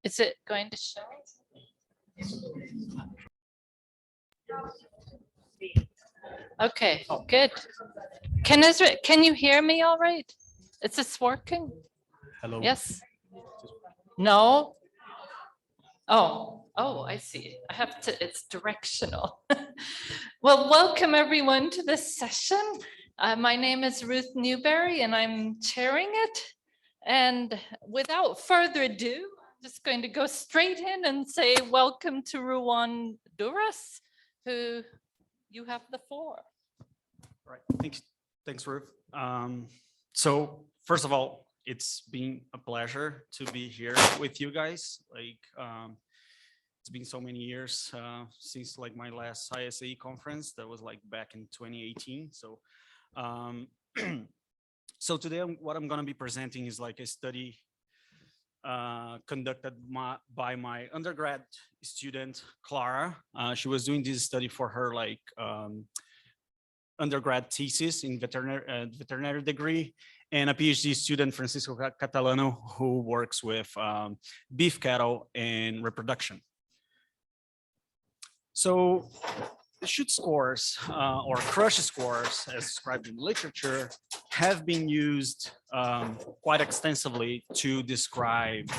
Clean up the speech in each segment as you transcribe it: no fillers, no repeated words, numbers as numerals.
Is it going to show? Okay, good. Can you hear me all right? Is this working? Hello. Yes? No? Oh, I see. I have to, it's directional. Well, welcome everyone to this session. My name is Ruth Newberry and I'm chairing it. And without further ado, I'm just going to go straight in and say welcome to Ruwan Duras, who you have the floor. All right, thanks, Ruth. So first of all, it's been a pleasure to be here with you guys. It's been so many years since like my last ISAE conference that was like back in 2018. So, so today what I'm going to be presenting is like a study conducted by my undergrad student, Clara. She was doing this study for her like undergrad thesis in veterinary degree, and a PhD student, Francisco Catalano, who works with beef cattle and reproduction. So the shoot scores or crush scores, as described in the literature, have been used quite extensively to describe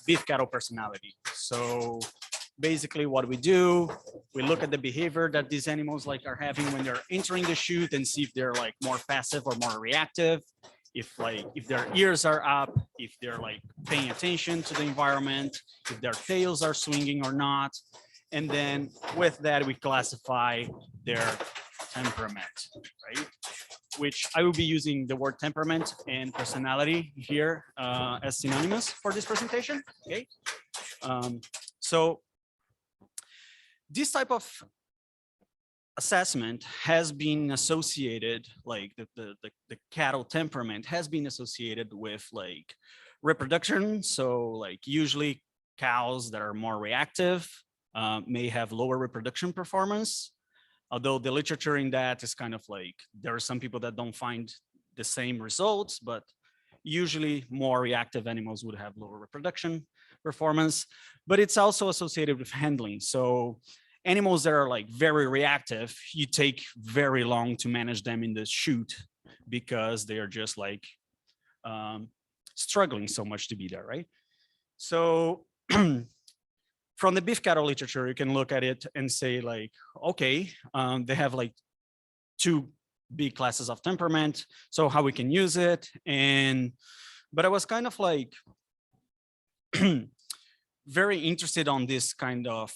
beef cattle personality. So basically what we do, we look at the behavior that these animals like are having when they're entering the chute and see if they're like more passive or more reactive. If their ears are up, if they're like paying attention to the environment, if their tails are swinging or not. And then with that, we classify their temperament, right? Which I will be using the word temperament and personality here as synonymous for this presentation, okay? So this type of assessment has been associated, like the cattle temperament has been associated with like reproduction. So like usually cows that are more reactive may have lower reproduction performance, although the literature in that is kind of like, there are some people that don't find the same results, but usually more reactive animals would have lower reproduction performance, but it's also associated with handling. So animals that are like very reactive, you take very long to manage them in the chute because they are just like struggling so much to be there, right? So from the beef cattle literature, you can look at it and say like, okay, they have like two big classes of temperament, so how we can use it. But I was kind of like very interested on this kind of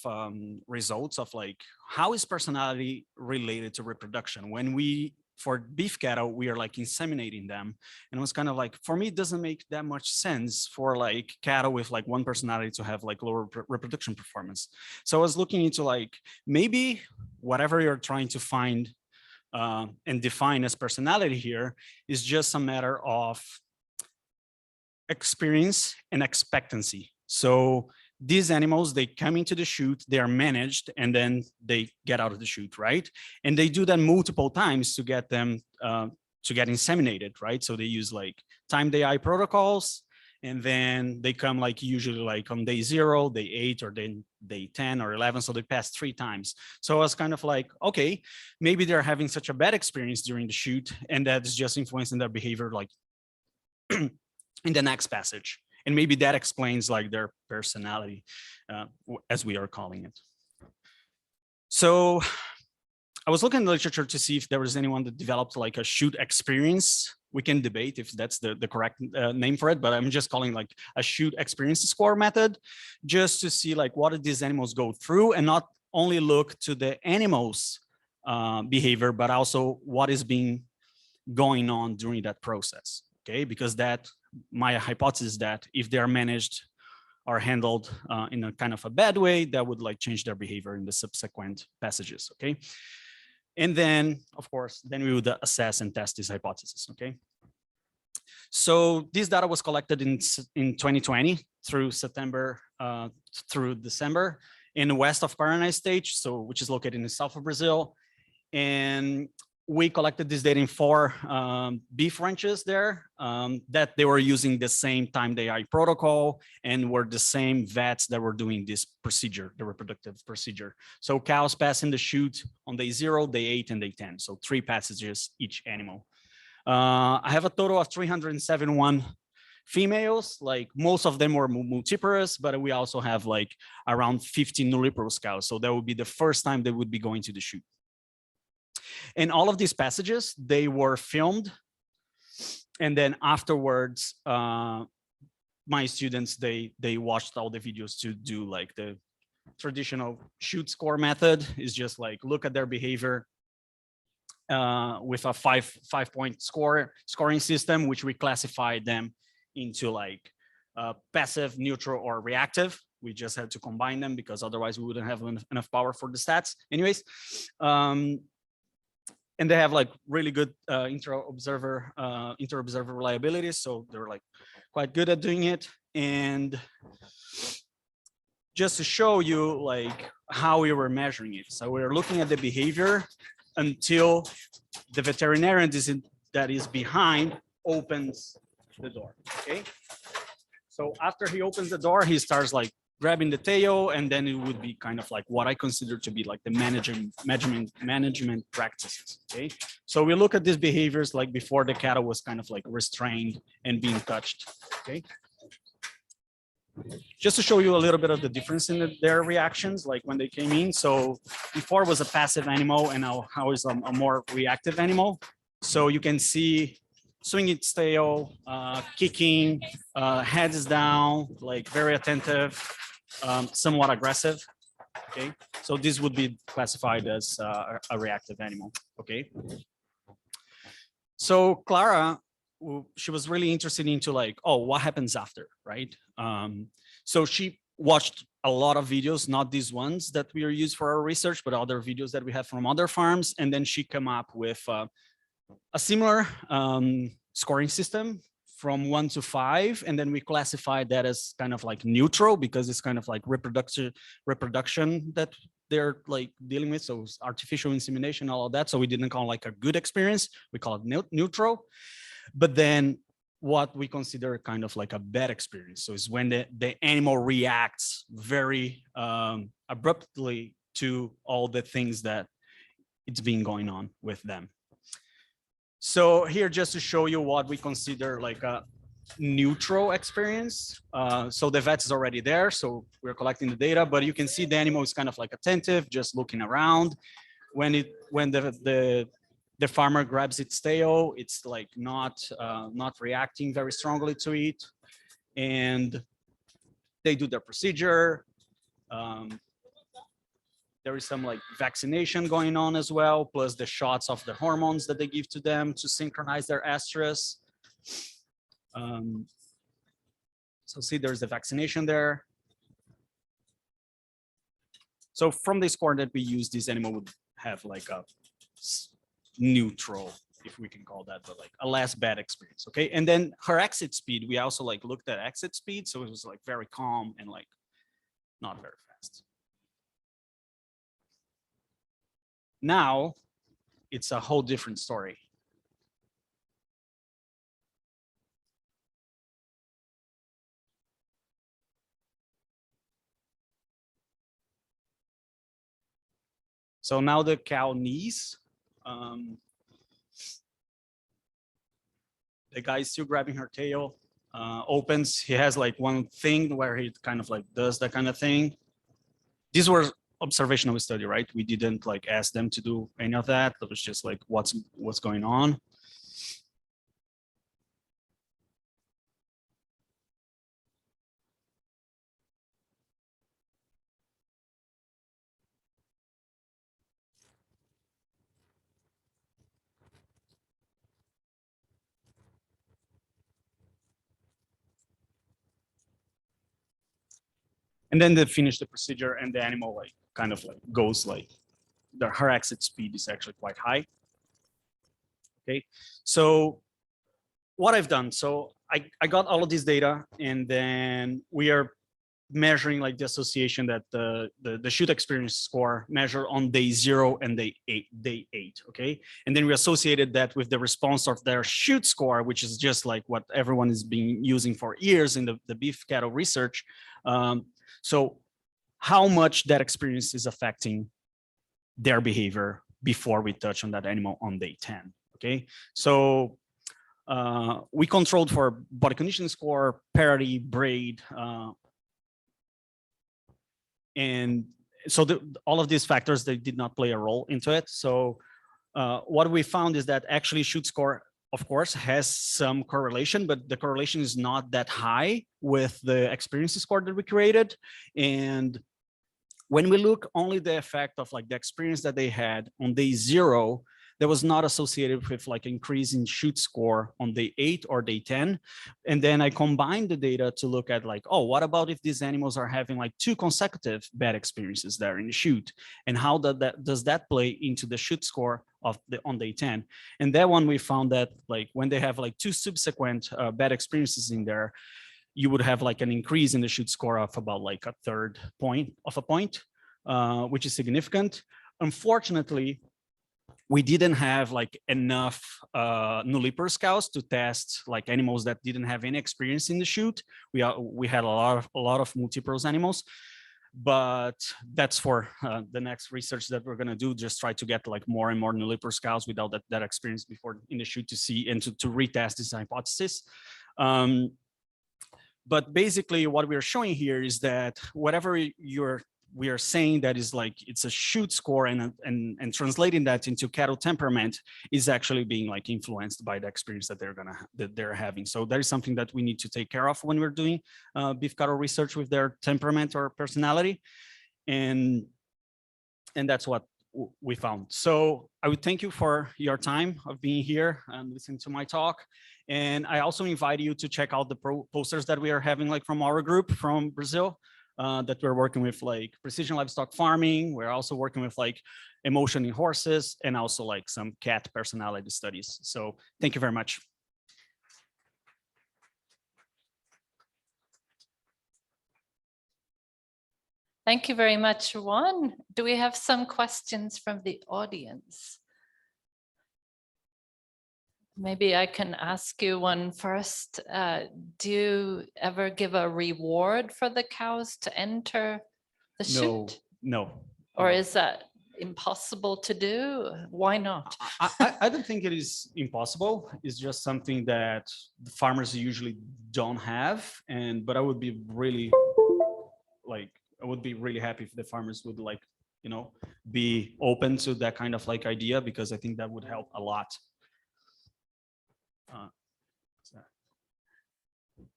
results of like, how is personality related to reproduction? When for beef cattle, we are like inseminating them. And it was kind of like, for me, it doesn't make that much sense for like cattle with like one personality to have like lower reproduction performance. So I was looking into like, maybe whatever you're trying to find and define as personality here is just a matter of experience and expectancy. So these animals, they come into the chute, they are managed, and then they get out of the chute, right? And they do that multiple times to get them to get inseminated, right? So they use like timed AI protocols, and then they come like usually like on day 0, day 8, or then day 10 or 11. So they pass 3 times. So I was kind of like, okay, maybe they're having such a bad experience during the chute, and that's just influencing their behavior like in the next passage. And maybe that explains like their personality, as we are calling it. So I was looking in the literature to see if there was anyone that developed like a chute experience. We can debate if that's the correct name for it, but I'm just calling like a chute experience score method, just to see like what did these animals go through, and not only look to the animals' behavior, but also what is being going on during that process. Okay, because that my hypothesis is that if they are managed or handled in a kind of a bad way, that would like change their behavior in the subsequent passages. Okay, and then of course, then we would assess and test this hypothesis. Okay, So this data was collected in 2020 through September through December in the west of Paranhão state, so which is located in the south of Brazil. And we collected this data in 4 beef ranches there that they were using the same time AI protocol and were the same vets that were doing this procedure, the reproductive procedure. So cows passing the chute on day 0, day 8, and day 10. So 3 passages each animal. I have a total of 371 females, like most of them were multiparous, but we also have like around 50 nulliparous cows. So that would be the first time they would be going to the chute. And all of these passages, they were filmed. And then afterwards, my students, they watched all the videos to do like the traditional chute score method, is just like look at their behavior with a five-point scoring system, which we classified them into like passive, neutral, or reactive. We just had to combine them because otherwise we wouldn't have enough power for the stats. Anyways, and they have like really good inter-observer reliability. So they're like quite good at doing it. And just to show you like how we were measuring it. So we were looking at the behavior until the veterinarian that is behind opens the door, okay? So after he opens the door, he starts like grabbing the tail, and then it would be kind of like what I consider to be like the management practices, okay? So we look at these behaviors like before the cattle was kind of like restrained and being touched, okay? Just to show you a little bit of the difference in their reactions, like when they came in. So before it was a passive animal, and now is a more reactive animal. So you can see swinging its tail, kicking, heads down, like very attentive, somewhat aggressive. Okay, so this would be classified as a reactive animal. Okay. So Clara, she was really interested into like, oh, what happens after, right? So she watched a lot of videos, not these ones that we are used for our research, but other videos that we have from other farms. And then she came up with a similar scoring system from 1 to 5. And then we classified that as kind of like neutral because it's kind of like reproduction that they're like dealing with. So artificial insemination, all of that. So we didn't call it like a good experience. We call it neutral. But then what we consider kind of like a bad experience. So it's when the animal reacts very abruptly to all the things that it's been going on with them. So here, just to show you what we consider like a neutral experience. So the vet is already there. So we're collecting the data, but you can see the animal is kind of like attentive, just looking around. When the farmer grabs its tail, it's like not reacting very strongly to it, and they do their procedure. There is some like vaccination going on as well, plus the shots of the hormones that they give to them to synchronize their estrus. So see, there's the vaccination there. So from the score that we use, this animal would have like a neutral, if we can call that, but like a less bad experience. Okay, and then her exit speed, we also like looked at exit speed, so it was like very calm and like not very fast. Now it's a whole different story. So now the cow knees. The guy is still grabbing her tail, opens. He has like one thing where he kind of like does that kind of thing. These were observational study, right? We didn't like ask them to do any of that. It was just like what's going on. And then they finish the procedure, and the animal like kind of like goes like her exit speed is actually quite high. Okay, so what I've done, so I got all of this data, and then we are measuring like the association that the shoot experience score measure on day 0 and day eight, okay? And then we associated that with the response of their shoot score, which is just like what everyone has been using for years in the beef cattle research. So how much that experience is affecting their behavior before we touch on that animal on day 10, okay? So we controlled for body conditioning score, parity, braid, and so all of these factors, they did not play a role into it. So what we found is that actually shoot score, of course, has some correlation, but the correlation is not that high with the experience score that we created. And when we look only the effect of like the experience that they had on day 0, that was not associated with like increase in shoot score on day 8 or day 10. And then I combined the data to look at like, oh, what about if these animals are having like 2 consecutive bad experiences there in the shoot? And how does that play into the shoot score of on day 10? And that one we found that like when they have like 2 subsequent bad experiences in there, you would have like an increase in the shoot score of about like a third point of a point, which is significant. Unfortunately, we didn't have like enough nulliper scouts to test like animals that didn't have any experience in the shoot. We had a lot of multipros animals, but that's for the next research that we're gonna do. Just try to get like more and more nulliper scouts without that experience before in the shoot to see and to retest this hypothesis. But basically what we're showing here is that whatever we are saying that is like it's a shoot score and translating that into cattle temperament is actually being like influenced by the experience that they're having. So that is something that we need to take care of when we're doing beef cattle research with their temperament or personality, and that's what we found. So I would thank you for your time of being here and listening to my talk. And I also invite you to check out the posters that we are having like from our group from Brazil. That we're working with like precision livestock farming. We're also working with like emotion in horses and also like some cat personality studies. So thank you very much. Thank you very much, Juan. Do we have some questions from the audience? Maybe I can ask you one first. Do you ever give a reward for the cows to enter the shoot? No. Or is that impossible to do? Why not? I don't think it is impossible. It's just something that the farmers usually don't have. But I would be really happy if the farmers would like, you know, be open to that kind of like idea, because I think that would help a lot.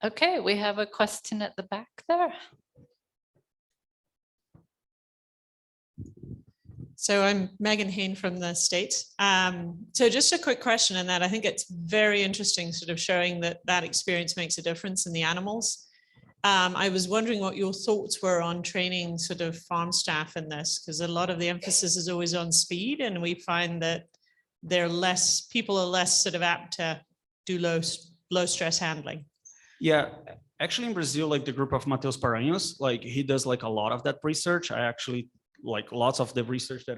Okay, we have a question at the back there. So I'm Megan Hain from the States. So just a quick question on that. I think it's very interesting sort of showing that that experience makes a difference in the animals. I was wondering what your thoughts were on training sort of farm staff in this, because a lot of the emphasis is always on speed, and we find that people are less sort of apt to do low stress handling. Yeah, actually in Brazil, like the group of Mateus Paranhos, like he does like a lot of that research. I actually like lots of the research that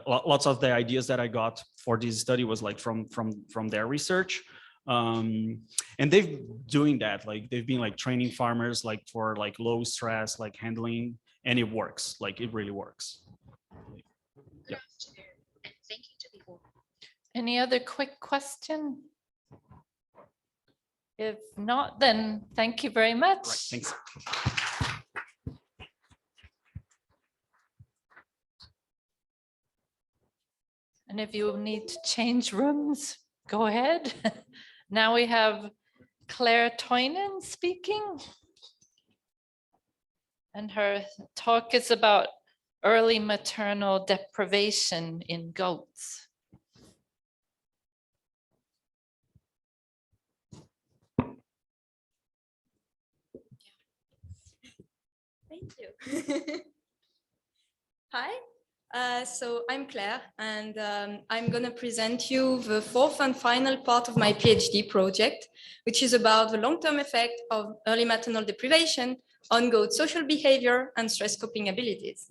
lots of the ideas that I got for this study was like from their research. And they've doing that, like they've been like training farmers like for like low stress, like handling, and it works, like it really works. Yeah. Thank you to the board. Any other quick question? If not, then thank you very much. Right, thanks. And if you need to change rooms, go ahead. Now we have Claire Toinen speaking. And her talk is about early maternal deprivation in goats. Thank you. Hi, So I'm Claire, and I'm going to present you the fourth and final part of my PhD project, which is about the long-term effect of early maternal deprivation on goat social behavior and stress coping abilities.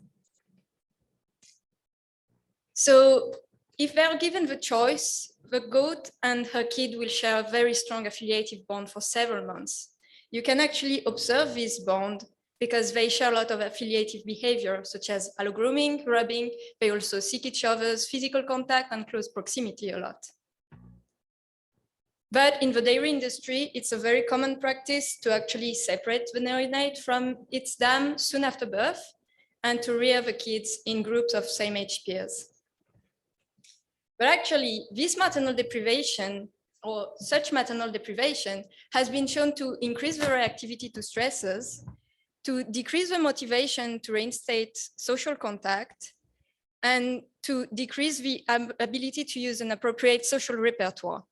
So if they're given the choice, the goat and her kid will share a very strong affiliative bond for several months. You can actually observe this bond because they share a lot of affiliative behavior, such as allogrooming, rubbing. They also seek each other's physical contact and close proximity a lot. But in the dairy industry, it's a very common practice to actually separate the neonate from its dam soon after birth and to rear the kids in groups of same age peers. But actually, this maternal deprivation or such maternal deprivation has been shown to increase the reactivity to stresses, to decrease the motivation to reinstate social contact, and to decrease the ability to use an appropriate social repertoire.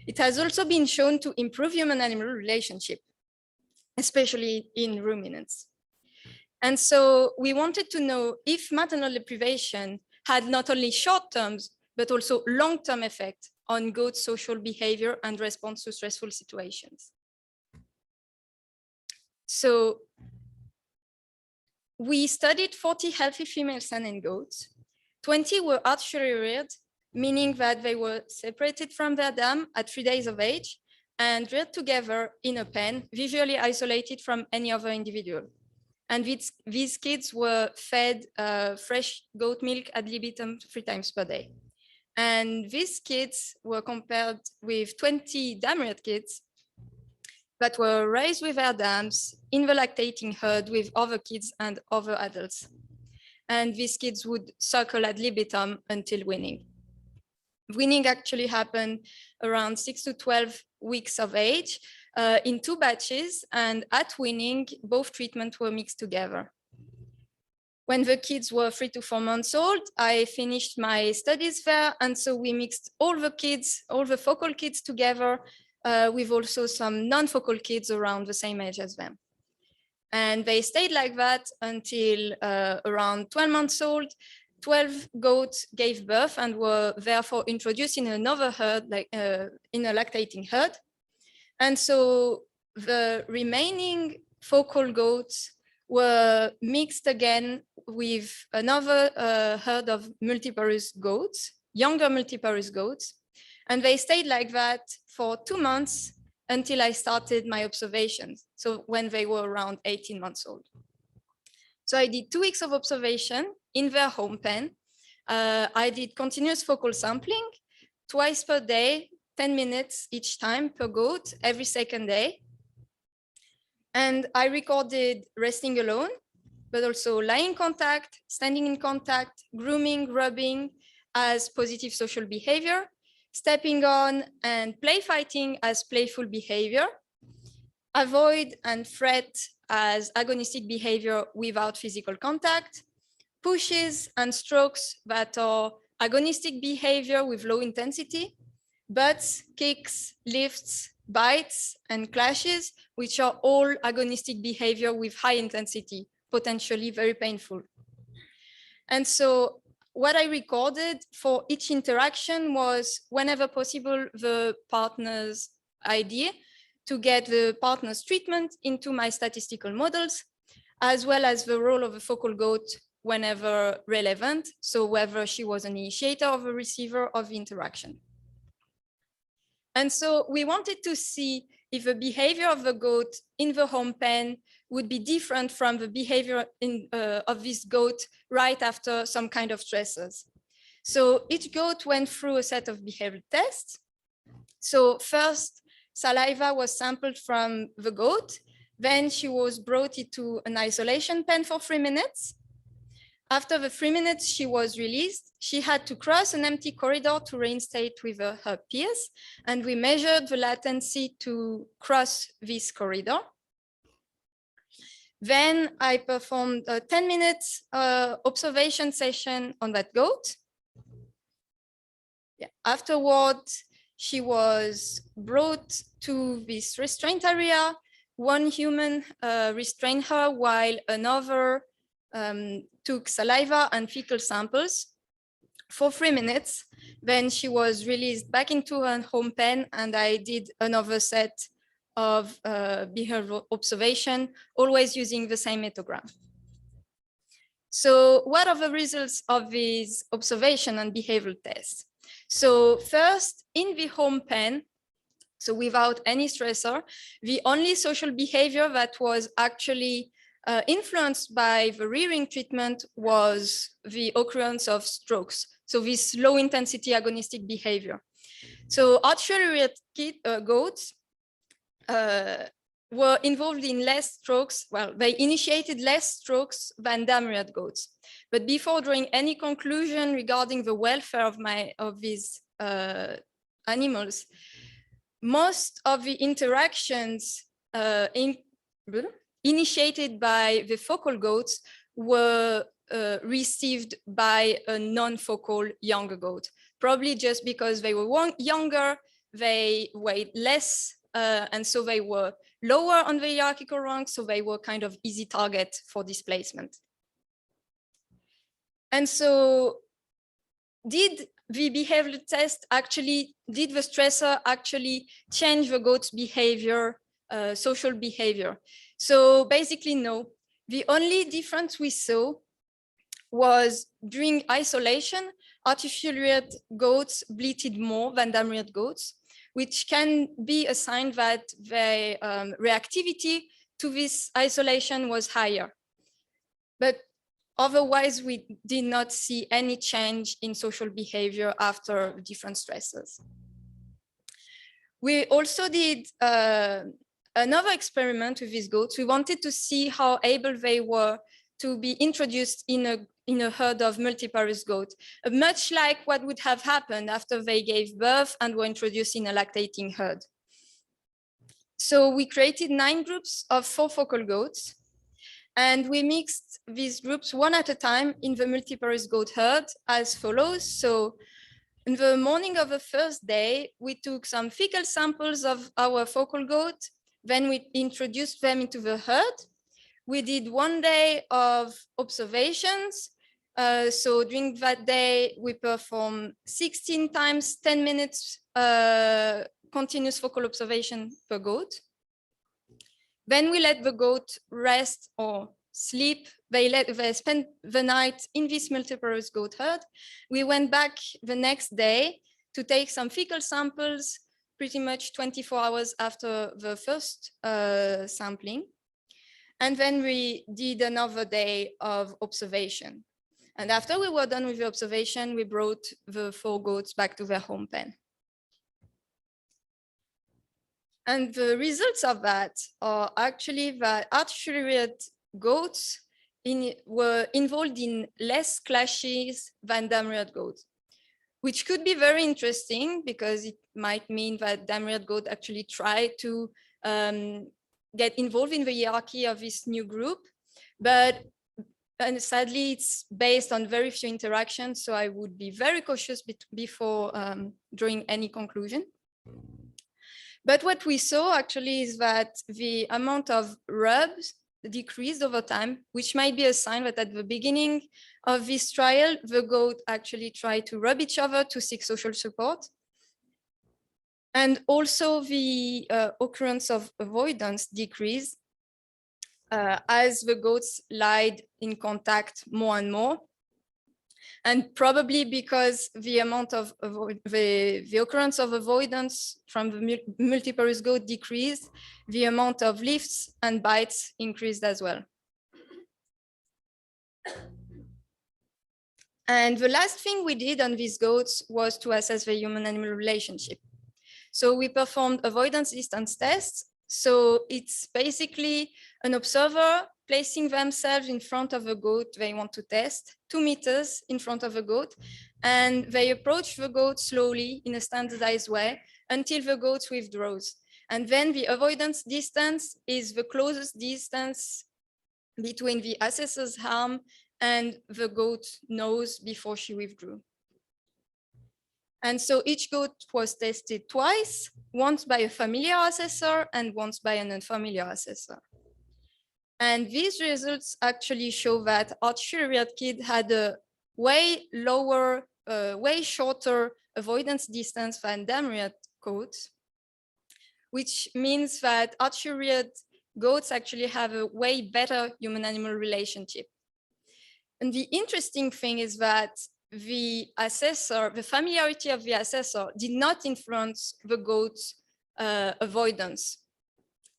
It has also been shown to improve human-animal relationship, especially in ruminants. And so we wanted to know if maternal deprivation had not only short-term, but also long-term effect on goat social behavior and response to stressful situations. So we studied 40 healthy female Saanen goats. 20 were artificially reared, meaning that they were separated from their dam at 3 days of age and reared together in a pen, visually isolated from any other individual. And these kids were fed fresh goat milk ad libitum 3 times per day. And these kids were compared with 20 dam-reared kids that were raised with their dams in the lactating herd with other kids and other adults. And these kids would suckle ad libitum until weaning. Weaning actually happened around 6 to 12 weeks of age in 2 batches, and at weaning, both treatments were mixed together. When the kids were 3 to 4 months old, I finished my studies there, and so we mixed all the kids, all the focal kids together, with also some non-focal kids around the same age as them. And they stayed like that until around 12 months old. 12 goats gave birth and were therefore introduced in another herd, like in a lactating herd. And so the remaining focal goats were mixed again with another herd of multiparous goats, younger multiparous goats. And they stayed like that for 2 months until I started my observations. So when they were around 18 months old. So I did 2 weeks of observation in their home pen. I did continuous focal sampling twice per day, 10 minutes each time per goat, every second day. And I recorded resting alone, but also lying contact, standing in contact, grooming, rubbing as positive social behavior, stepping on and play fighting as playful behavior, avoid and threat as agonistic behavior without physical contact, pushes and strokes that are agonistic behavior with low intensity, butts, kicks, lifts, bites, and clashes, which are all agonistic behavior with high intensity, potentially very painful. And so what I recorded for each interaction was, whenever possible, the partner's idea to get the partner's treatment into my statistical models, as well as the role of a focal goat whenever relevant, so whether she was an initiator or a receiver of the interaction. And so we wanted to see if the behavior of the goat in the home pen would be different from the behavior of this goat right after some kind of stressors. So each goat went through a set of behavioral tests. So first, saliva was sampled from the goat. Then she was brought into an isolation pen for 3 minutes. After the 3 minutes, she was released. She had to cross an empty corridor to reinstate with her peers. And we measured the latency to cross this corridor. Then I performed a 10 minutes observation session on that goat. Yeah. Afterward, she was brought to this restraint area. One human restrained her while another took saliva and fecal samples for 3 minutes. Then she was released back into her home pen, and I did another set of behavioral observation, always using the same metagram. So what are the results of these observation and behavioral tests? So first, in the home pen, so without any stressor, the only social behavior that was actually influenced by the rearing treatment was the occurrence of strokes. So this low intensity agonistic behavior. So artificially reared goats were involved in less strokes. Well, they initiated less strokes than dam-reared goats. But before drawing any conclusion regarding the welfare of these animals, most of the interactions initiated by the focal goats were received by a non-focal younger goat, probably just because they were younger, they weighed less, and so they were lower on the hierarchical rank, so they were kind of easy target for displacement. And so did the behavioral test actually, did the stressor actually change the goat's behavior, social behavior? So basically, no. The only difference we saw was during isolation, artificially reared goats bleated more than dam-reared goats, which can be a sign that their reactivity to this isolation was higher. But otherwise, we did not see any change in social behavior after different stresses. We also did another experiment with these goats. We wanted to see how able they were to be introduced in a herd of multiparous goats, much like what would have happened after they gave birth and were introduced in a lactating herd. So we created 9 groups of 4 focal goats, and we mixed these groups one at a time in the multiparous goat herd as follows. So in the morning of the first day, we took some fecal samples of our focal goat. Then we introduced them into the herd. We did 1 day of observations. So during that day, we performed 16 times 10 minutes continuous focal observation per goat. Then we let the goat rest or sleep. They spent the night in this multiparous goat herd. We went back the next day to take some fecal samples pretty much 24 hours after the first sampling. And then we did another day of observation. And after we were done with the observation, we brought the 4 goats back to their home pen. And the results of that are actually that artificially reared goats were involved in less clashes than dam-reared goats, which could be very interesting because it might mean that dam-reared goats actually try to get involved in the hierarchy of this new group. But sadly, it's based on very few interactions, so I would be very cautious before drawing any conclusion. But what we saw actually is that the amount of rubs decreased over time, which might be a sign that at the beginning of this trial, the goat actually tried to rub each other to seek social support. And also the occurrence of avoidance decreased as the goats lied in contact more and more. And probably because the amount of the occurrence of avoidance from the multiparous goat decreased, the amount of lifts and bites increased as well. And the last thing we did on these goats was to assess the human-animal relationship. So we performed avoidance distance tests. So it's basically an observer placing themselves in front of a goat they want to test, 2 meters in front of a goat, and they approach the goat slowly in a standardized way until the goat withdraws. And then the avoidance distance is the closest distance between the assessor's arm and the goat's nose before she withdrew. And so each goat was tested twice, once by a familiar assessor and once by an unfamiliar assessor. And these results actually show that artificially reared kids had a way lower, way shorter avoidance distance than dam-reared goats, which means that artificially reared goats actually have a way better human-animal relationship. And the interesting thing is that the assessor, the familiarity of the assessor did not influence the goat's avoidance,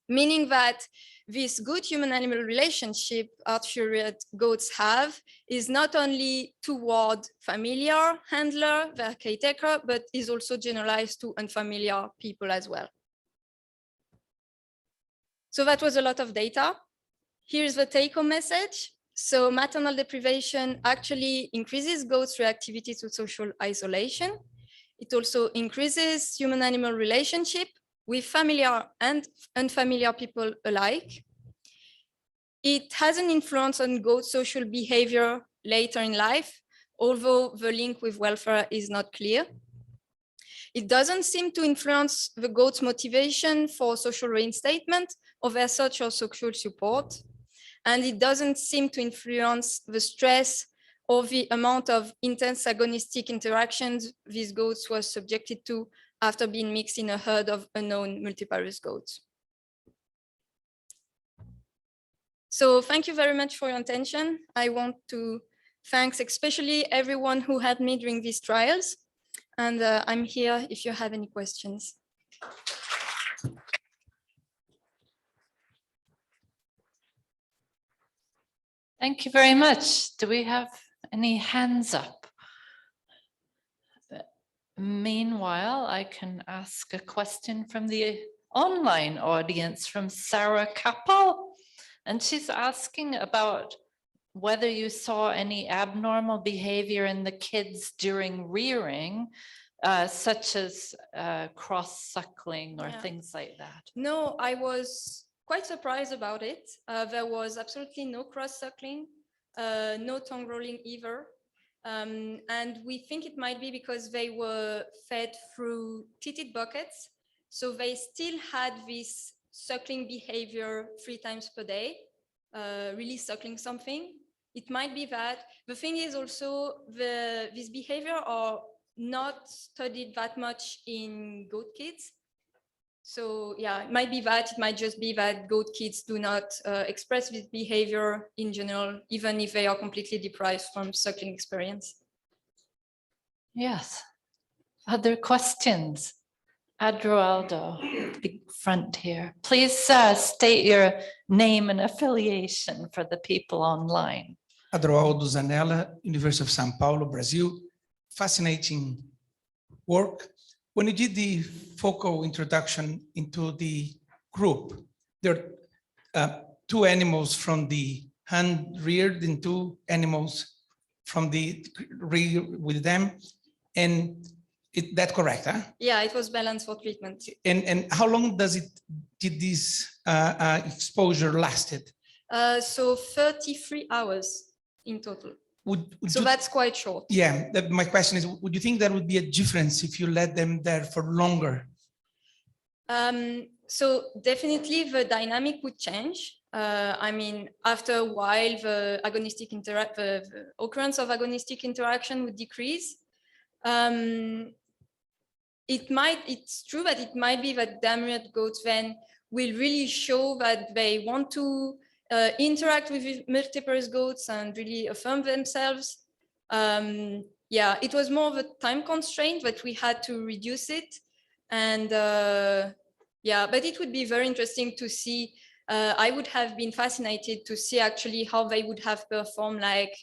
meaning that this good human-animal relationship artificially reared goats have is not only toward familiar handler, their caretaker, but is also generalized to unfamiliar people as well. So that was a lot of data. Here's the take-home message. So maternal deprivation actually increases goats' reactivity to social isolation. It also increases human-animal relationship with familiar and unfamiliar people alike. It has an influence on goat social behavior later in life, although the link with welfare is not clear. It doesn't seem to influence the goat's motivation for social reinstatement or their search or social support. And it doesn't seem to influence the stress or the amount of intense agonistic interactions these goats were subjected to after being mixed in a herd of unknown multiparous goats. So thank you very much for your attention. I want to thank especially everyone who helped me during these trials. And I'm here if you have any questions. Thank you very much. Do we have any hands up? Meanwhile, I can ask a question from the online audience from Sarah Kappel. And she's asking about whether you saw any abnormal behavior in the kids during rearing, such as cross-suckling or things like that. No, I was quite surprised about it. There was absolutely no cross-suckling, no tongue rolling either. And we think it might be because they were fed through teated buckets. So they still had this suckling behavior 3 times per day, really suckling something. It might be that. The thing is also this behavior are not studied that much in goat kids. So yeah, it might be that. It might just be that goat kids do not express this behavior in general, even if they are completely deprived from suckling experience. Yes. Other questions? Adroaldo, big front here. Please state your name and affiliation for the people online. Adroaldo Zanella, University of São Paulo, Brazil. Fascinating work. When you did the focal introduction into the group, there are 2 animals from the hand-reared and 2 animals from the rear with them. And that correct, huh? Yeah, it was balanced for treatment. And how long did this exposure lasted? So 33 hours in total. So that's quite short. Yeah, my question is, would you think there would be a difference if you let them there for longer? So definitely the dynamic would change. I mean, after a while, the occurrence of agonistic interaction would decrease. It's true that it might be that dam-reared goats then will really show that they want to interact with multiparous goats and really affirm themselves. Yeah, it was more of a time constraint, but we had to reduce it. And yeah, but it would be very interesting to see. I would have been fascinated to see actually how they would have performed like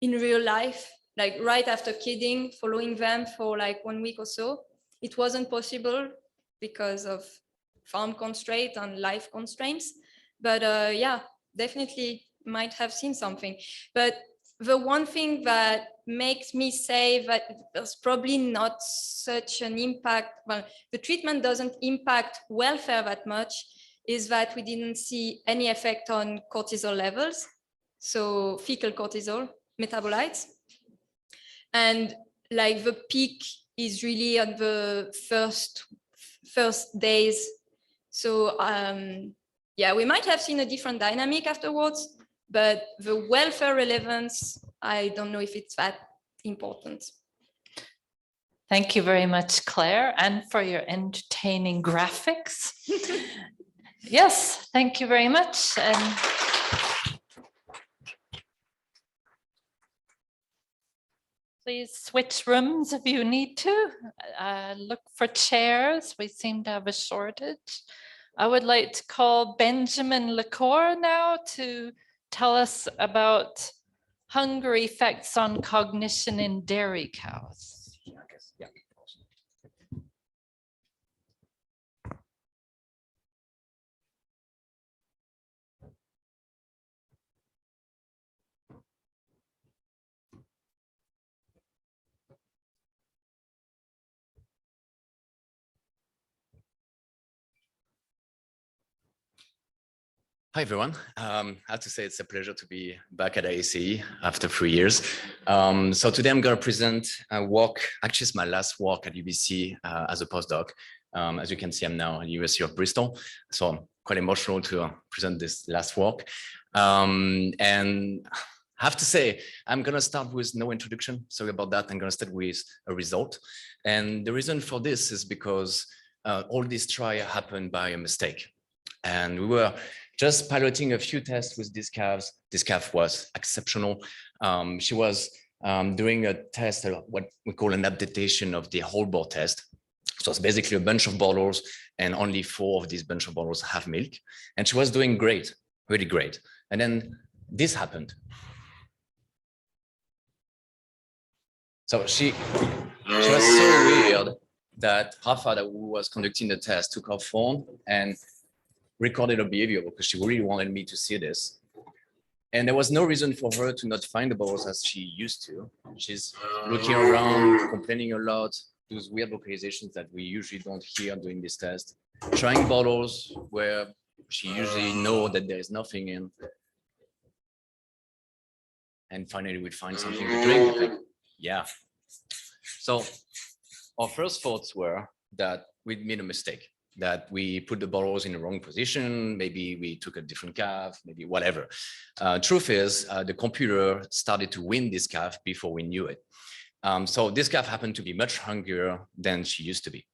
in real life, like right after kidding, following them for like 1 week or so. It wasn't possible because of farm constraints and life constraints. But yeah, definitely might have seen something. But the one thing that makes me say that there's probably not such an impact, well, the treatment doesn't impact welfare that much, is that we didn't see any effect on cortisol levels, so fecal cortisol metabolites. And like the peak is really on the first days. So yeah, we might have seen a different dynamic afterwards, but the welfare relevance, I don't know if it's that important. Thank you very much, Claire, and for your entertaining graphics. Yes, thank you very much. And please switch rooms if you need to. Look for chairs. We seem to have a shortage. I would like to call Benjamin Lacour now to tell us about hunger effects on cognition in dairy cows. Hi, everyone. I have to say it's a pleasure to be back at ISAE after 3 years. So today I'm going to present a walk. Actually, it's my last walk at UBC as a postdoc. As you can see, I'm now at the University of Bristol. So I'm quite emotional to present this last walk. And I have to say, I'm going to start with no introduction. Sorry about that. I'm going to start with a result. And the reason for this is because all this trial happened by a mistake. And we were just piloting a few tests with these calves. This calf was exceptional. She was doing a test, what we call an adaptation of the whole board test. So it's basically a bunch of bottles and only 4 of these bunch of bottles have milk. And she was doing great, really great. And then this happened. So she was so weird that Rafa, that who was conducting the test, took her phone and recorded her behavior because she really wanted me to see this. And there was no reason for her to not find the bottles as she used to. She's looking around, complaining a lot, those weird vocalizations that we usually don't hear during this test, trying bottles where she usually knows that there is nothing in. And finally we'd find something to drink. Like, yeah. So our first thoughts were that we'd made a mistake, that we put the bottles in the wrong position, maybe we took a different calf, maybe whatever. Truth is, the computer started to win this calf before we knew it. So this calf happened to be much hungrier than she used to be.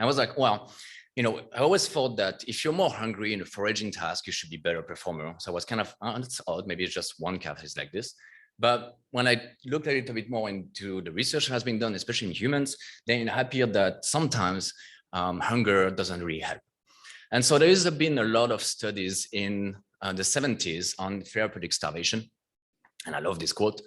I was like, well, you know, I always thought that if you're more hungry in a foraging task, you should be better performer. So I was kind of, it's odd, maybe it's just one calf is like this. But when I looked at it a bit more into the research that has been done, especially in humans, then it appeared that sometimes hunger doesn't really help. And so there has been a lot of studies in the 70s on therapeutic starvation. And I love this quote,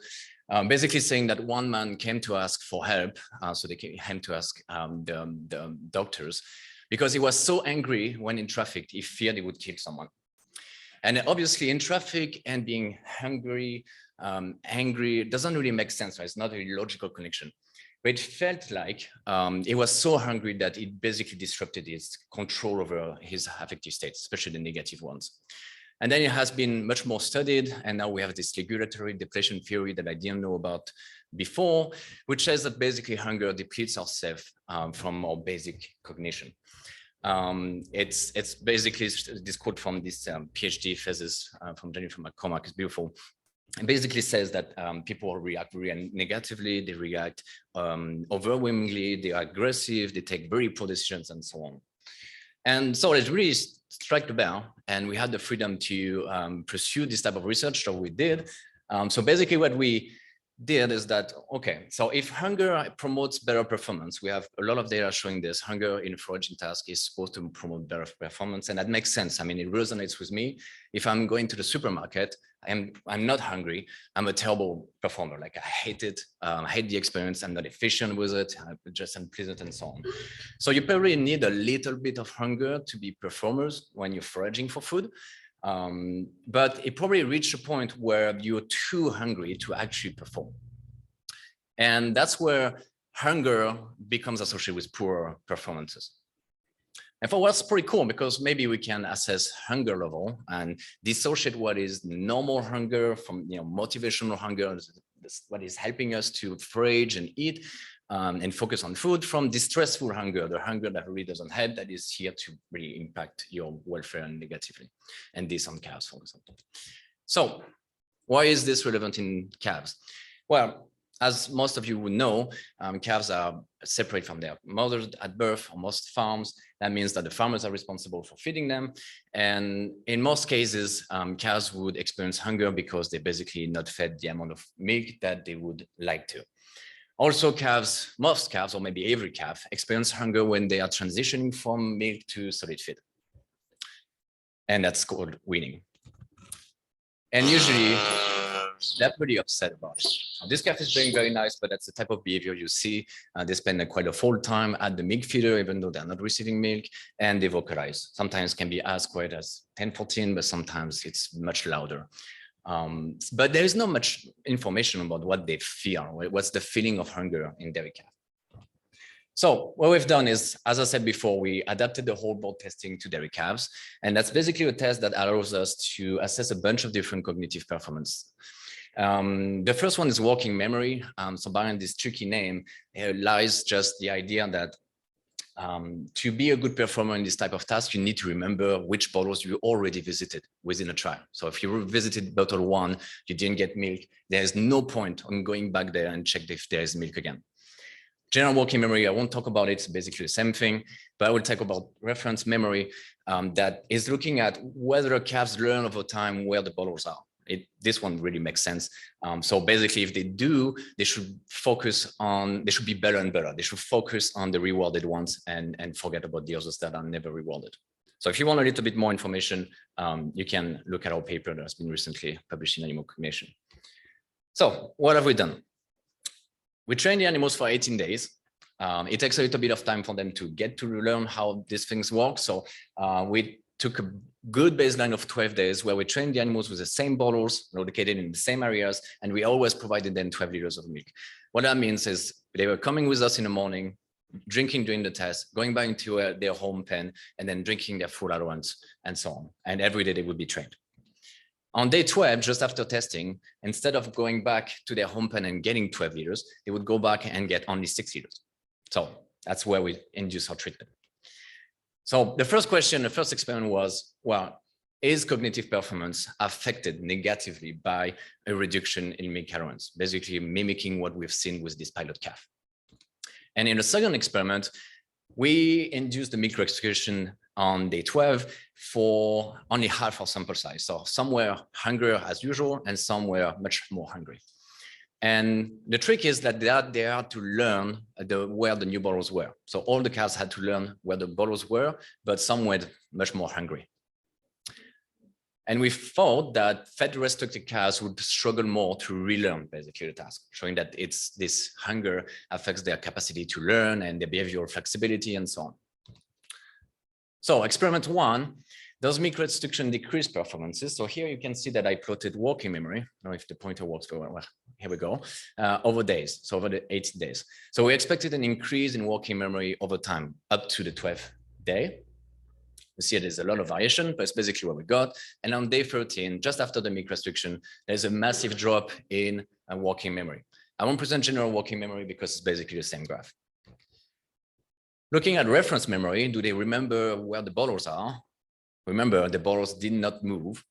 basically saying that one man came to ask for help. So they came to ask the doctors because he was so angry when in traffic, he feared he would kill someone. And obviously in traffic and being hungry, angry, doesn't really make sense. Right? It's not a logical connection. But it felt like he was so hungry that it basically disrupted his control over his affective states, especially the negative ones. And then it has been much more studied. And now we have this regulatory depletion theory that I didn't know about before, which says that basically hunger depletes ourselves from our basic cognition. It's basically this quote from this PhD thesis from Jennifer McCormack is beautiful. It basically says that people react really negatively, they react overwhelmingly, they are aggressive, they take very poor decisions and so on. And so it really struck the bell and we had the freedom to pursue this type of research that we did. So basically what we did is that, okay, so if hunger promotes better performance, we have a lot of data showing this, hunger in a foraging task is supposed to promote better performance. And that makes sense. I mean, it resonates with me. If I'm going to the supermarket, I'm not hungry, I'm a terrible performer. Like I hate it, I hate the experience, I'm not efficient with it, I'm just unpleasant and so on. So you probably need a little bit of hunger to be performers when you're foraging for food. But it probably reached a point where you're too hungry to actually perform. And that's where hunger becomes associated with poor performances. And for what's pretty cool, because maybe we can assess hunger level and dissociate what is normal hunger from motivational hunger, what is helping us to forage and eat. and focus on food from distressful hunger, the hunger that really doesn't help, that is here to really impact your welfare negatively. And this on calves, for example. So why is this relevant in calves? Well, as most of you would know, calves are separate from their mothers at birth on most farms. That means that the farmers are responsible for feeding them. And in most cases, calves would experience hunger because they basically not fed the amount of milk that they would like to. Also, calves, most calves, or maybe every calf, experience hunger when they are transitioning from milk to solid feed. And that's called weaning. And usually, they're pretty upset about it. This calf is doing very nice, but that's the type of behavior you see. They spend quite a full time at the milk feeder, even though they're not receiving milk, and they vocalize. Sometimes can be as quiet as 10, 14, but sometimes it's much louder. But there is not much information about what they feel, what's the feeling of hunger in dairy calf. So what we've done is, as I said before, we adapted the whole board testing to dairy calves. And that's basically a test that allows us to assess a bunch of different cognitive performance. The first one is working memory. So behind this tricky name lies just the idea that to be a good performer in this type of task, you need to remember which bottles you already visited within a trial. So if you visited bottle 1, you didn't get milk, there's no point on going back there and check if there is milk again. General working memory, I won't talk about it, it's basically the same thing, but I will talk about reference memory that is looking at whether calves learn over time where the bottles are. This one really makes sense. So basically, if they do, they should focus on, they should be better and better. They should focus on the rewarded ones and forget about the others that are never rewarded. So if you want a little bit more information, you can look at our paper that has been recently published in Animal Cognition. So what have we done? We trained the animals for 18 days. It takes a little bit of time for them to get to learn how these things work. So we took a good baseline of 12 days where we trained the animals with the same bottles located in the same areas, and we always provided them 12 liters of milk. What that means is they were coming with us in the morning, drinking during the test, going back into their home pen, and then drinking their full allowance and so on. And every day they would be trained. On day 12, just after testing, instead of going back to their home pen and getting 12 liters, they would go back and get only 6 liters. So that's where we induce our treatment. So the first question, the first experiment was, well, is cognitive performance affected negatively by a reduction in milk allowance, basically mimicking what we've seen with this pilot calf. And in the second experiment, we induced the milk restriction on day 12 for only half our sample size. So some were hungrier as usual, and some were much more hungry. And the trick is that they had to learn where the new bottles were. So all the calves had to learn where the bottles were, but some were much more hungry. And we thought that fed-restricted calves would struggle more to relearn basically the task, showing that this hunger affects their capacity to learn and their behavioral flexibility and so on. So experiment 1, does milk restriction decrease performances? So here you can see that I plotted working memory. I don't know if the pointer works very well. Here we go, over days, so over the 18 days. So we expected an increase in working memory over time up to the 12th day. You see there's a lot of variation, but it's basically what we got. And on day 13, just after the milk restriction, there's a massive drop in working memory. I won't present general working memory because it's basically the same graph. Looking at reference memory, do they remember where the bottles are? Remember, the bottles did not move.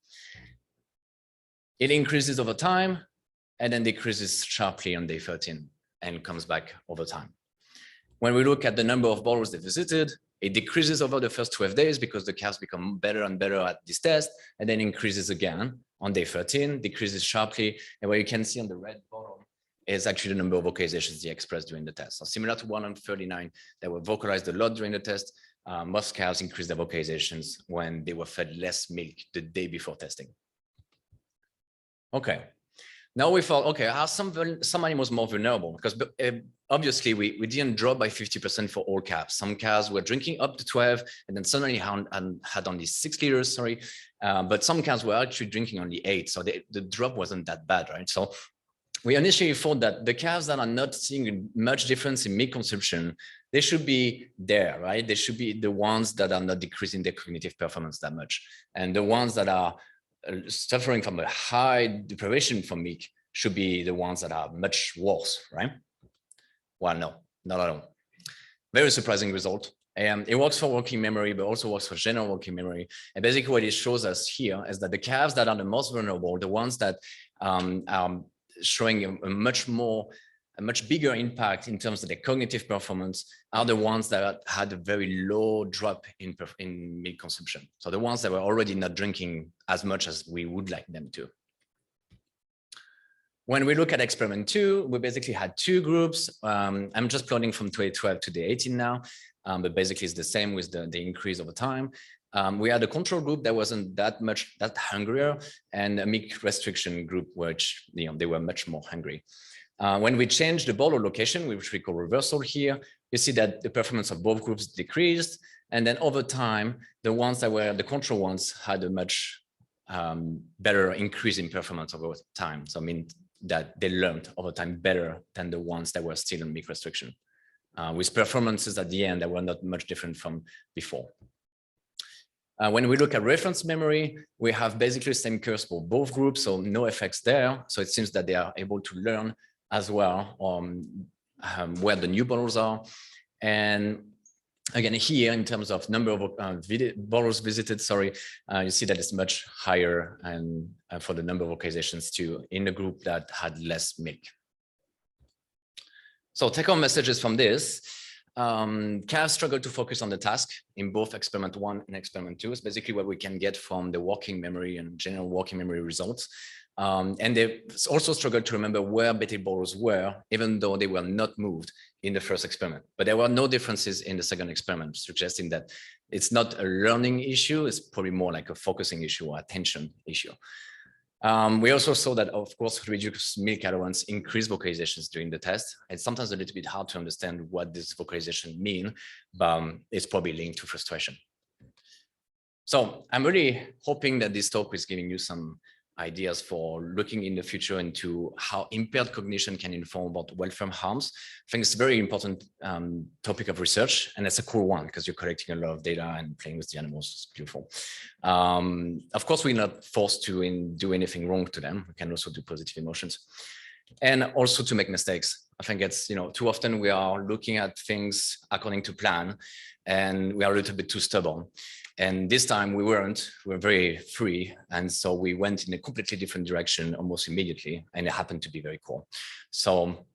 It increases over time and then decreases sharply on day 13 and comes back over time. When we look at the number of bottles they visited, it decreases over the first 12 days because the calves become better and better at this test, and then increases again on day 13, decreases sharply. And what you can see on the red bottom is actually the number of vocalizations they expressed during the test. So similar to 139 that were vocalized a lot during the test, most cows increased their vocalizations when they were fed less milk the day before testing. Okay, now we thought, okay, are some animals more vulnerable? Because obviously we didn't drop by 50% for all calves. Some calves were drinking up to 12 and then suddenly had only 6 liters, but some calves were actually drinking only 8. So the drop wasn't that bad, right? So we initially thought that the calves that are not seeing much difference in milk consumption, they should be there, right? They should be the ones that are not decreasing their cognitive performance that much. And the ones that are suffering from a high deprivation from milk should be the ones that are much worse, right? Well, no, not at all. Very surprising result. It works for working memory, but also works for general working memory. And basically what it shows us here is that the calves that are the most vulnerable, the ones that are showing a much bigger impact in terms of their cognitive performance, are the ones that had a very low drop in milk consumption. So the ones that were already not drinking as much as we would like them to. When we look at experiment 2, we basically had 2 groups. I'm just plotting from 2012 to day 18 now, but basically it's the same with the increase over time. We had a control group that wasn't that hungrier, and a milk restriction group, which they were much more hungry. When we changed the bottle location, which we call reversal here, you see that the performance of both groups decreased, and then over time, the ones that were the control ones had a much better increase in performance over time. So I mean that they learned over time better than the ones that were still in milk restriction, with performances at the end that were not much different from before. When we look at reference memory, we have basically the same curves for both groups, so no effects there. So it seems that they are able to learn as well where the new bottles are. And again, here in terms of number of bottles visited, you see that it's much higher and for the number of vocalizations too in the group that had less milk. So take-home messages from this. Calves struggle to focus on the task in both experiment 1 and experiment 2. It's basically what we can get from the working memory and general working memory results. And they also struggled to remember where beta bottles were, even though they were not moved in the first experiment. But there were no differences in the second experiment, suggesting that it's not a learning issue, it's probably more like a focusing issue or attention issue. We also saw that, of course, reduced milk allowance increased vocalizations during the test. It's sometimes a little bit hard to understand what this vocalization mean, but it's probably linked to frustration. So I'm really hoping that this talk is giving you some ideas for looking in the future into how impaired cognition can inform about welfare harms. I think it's a very important topic of research, and it's a cool one because you're collecting a lot of data and playing with the animals. It's beautiful. Of course, we're not forced to do anything wrong to them. We can also do positive emotions, and also to make mistakes. I think it's, too often we are looking at things according to plan, and we are a little bit too stubborn. And this time we weren't, we were very free. And so we went in a completely different direction almost immediately. And it happened to be very cool. So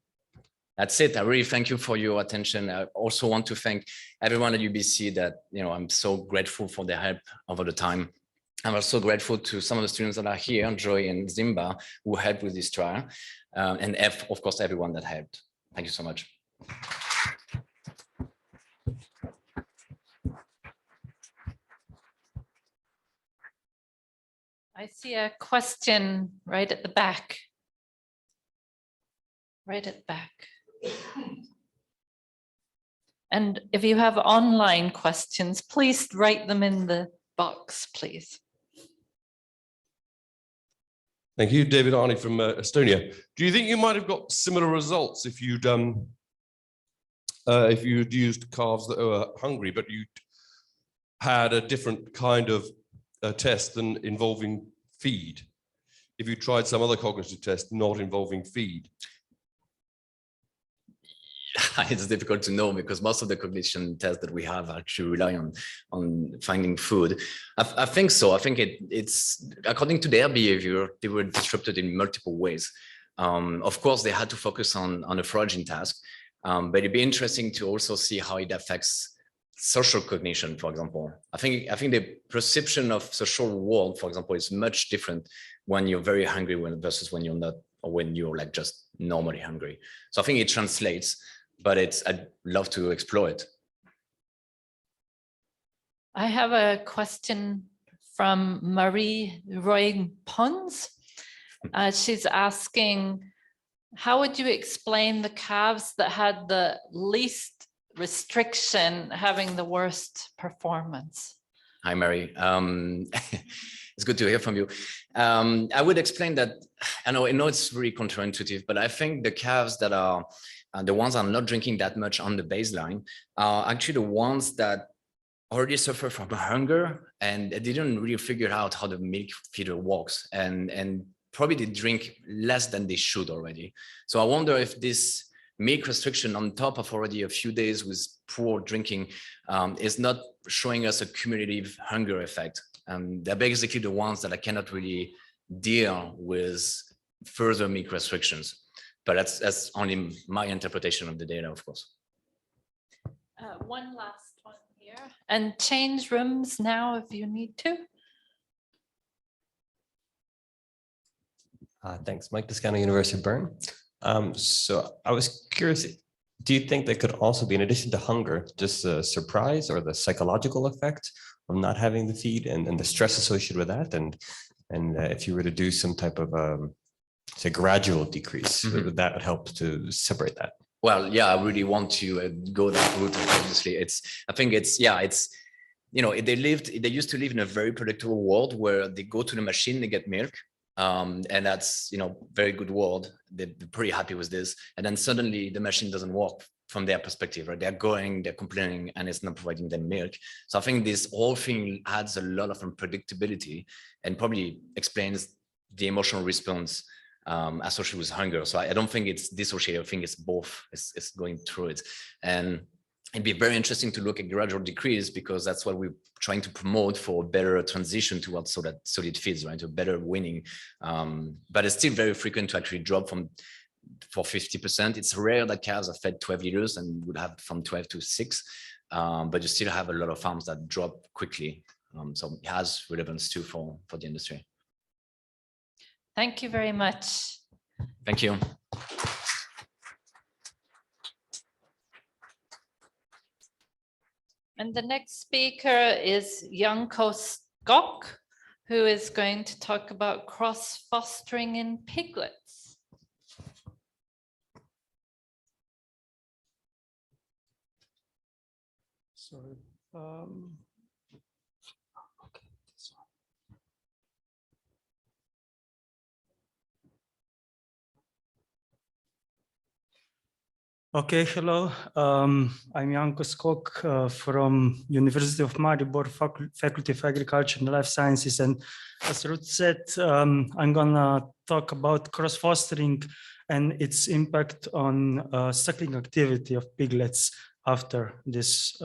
that's it. I really thank you for your attention. I also want to thank everyone at UBC that, I'm so grateful for their help over the time. I'm also grateful to some of the students that are here, Joy and Zimba, who helped with this trial. And of course, everyone that helped. Thank you so much. I see a question right at the back. Right at the back. And if you have online questions, please write them in the box, please. Thank you, David Arney from Estonia. Do you think you might have got similar results if you'd used calves that were hungry, but you had a different kind of test than involving feed, if you tried some other cognitive test not involving feed? It's difficult to know because most of the cognition tests that we have actually rely on finding food. I think so. I think it's according to their behavior, they were disrupted in multiple ways. Of course, they had to focus on a foraging task, but it'd be interesting to also see how it affects social cognition, for example. I think the perception of social world, for example, is much different when you're very hungry versus when you're not, or when you're like just normally hungry. So I think it translates, but I'd love to explore it. I have a question from Marie Roy Pons. She's asking, how would you explain the calves that had the least restriction having the worst performance? Hi, Mary. It's good to hear from you. I would explain that, I know it's really counterintuitive, but I think the calves that are the ones that are not drinking that much on the baseline are actually the ones that already suffer from hunger and they didn't really figure out how the milk feeder works, and probably they drink less than they should already. So I wonder if this milk restriction on top of already a few days with poor drinking is not showing us a cumulative hunger effect. They're basically the ones that I cannot really deal with further milk restrictions. But that's only my interpretation of the data, of course. One last one here. And change rooms now if you need to. Thanks, Mike Toscano, University of Bern. So I was curious, do you think there could also be, in addition to hunger, just a surprise or the psychological effect of not having the feed and the stress associated with that? And if you were to do some type of, say, gradual decrease, that would help to separate that. Well, yeah, I really want to go that route. Obviously, I think it's, you know, they used to live in a very predictable world where they go to the machine, they get milk. And that's, you know, very good world. They're pretty happy with this. And then suddenly the machine doesn't work from their perspective, right? They're complaining and it's not providing them milk. So I think this whole thing adds a lot of unpredictability and probably explains the emotional response associated with hunger. So I don't think it's dissociated. I think it's both. It's going through it. And it'd be very interesting to look at gradual decrease because that's what we're trying to promote for a better transition towards solid feeds, right? To better weaning. But it's still very frequent to actually drop for 50%. It's rare that calves are fed 12 liters and would have from 12 to 6. But you still have a lot of farms that drop quickly. So it has relevance too for the industry. Thank you very much. Thank you. And the next speaker is Janko Skok, who is going to talk about cross-fostering in piglets. Sorry. Okay, this one. Okay, hello. I'm Janko Skok from University of Maribor, Faculty of Agriculture and Life Sciences. And as Ruth said, I'm gonna talk about cross-fostering and its impact on suckling activity of piglets after this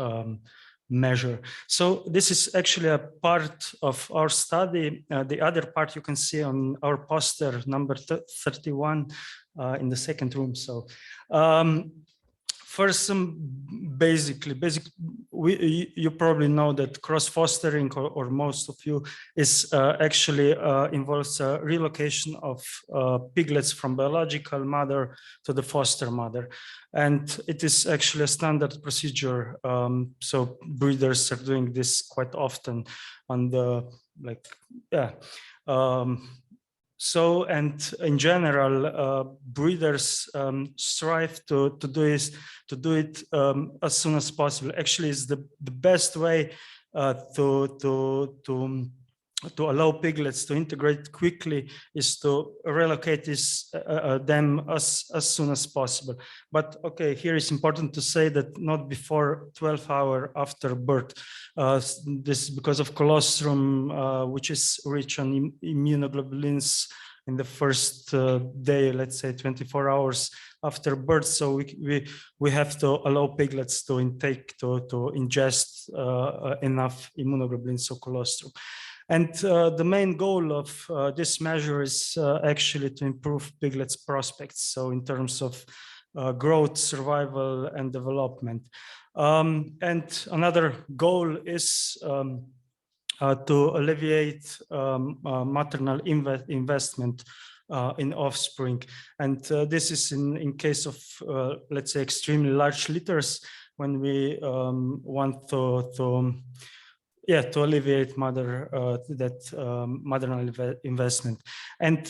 measure. So this is actually a part of our study. The other part you can see on our poster number 31 in the second room. So first, some you probably know that cross-fostering, or most of you, is actually involves a relocation of piglets from biological mother to the foster mother. And it is actually a standard procedure. So breeders are doing this quite often on the, so, and in general, breeders strive to do it as soon as possible. Actually, it's the best way to allow piglets to integrate quickly is to relocate them as soon as possible. But okay, here it's important to say that not before 12 hours after birth. This is because of colostrum, which is rich on immunoglobulins in the first day, let's say 24 hours after birth. So we have to allow piglets to ingest enough immunoglobulins, so colostrum. And the main goal of this measure is actually to improve piglets' prospects. So in terms of growth, survival, and development. And another goal is to alleviate maternal investment in offspring. And this is in case of, let's say, extremely large litters, when we want to alleviate maternal investment. And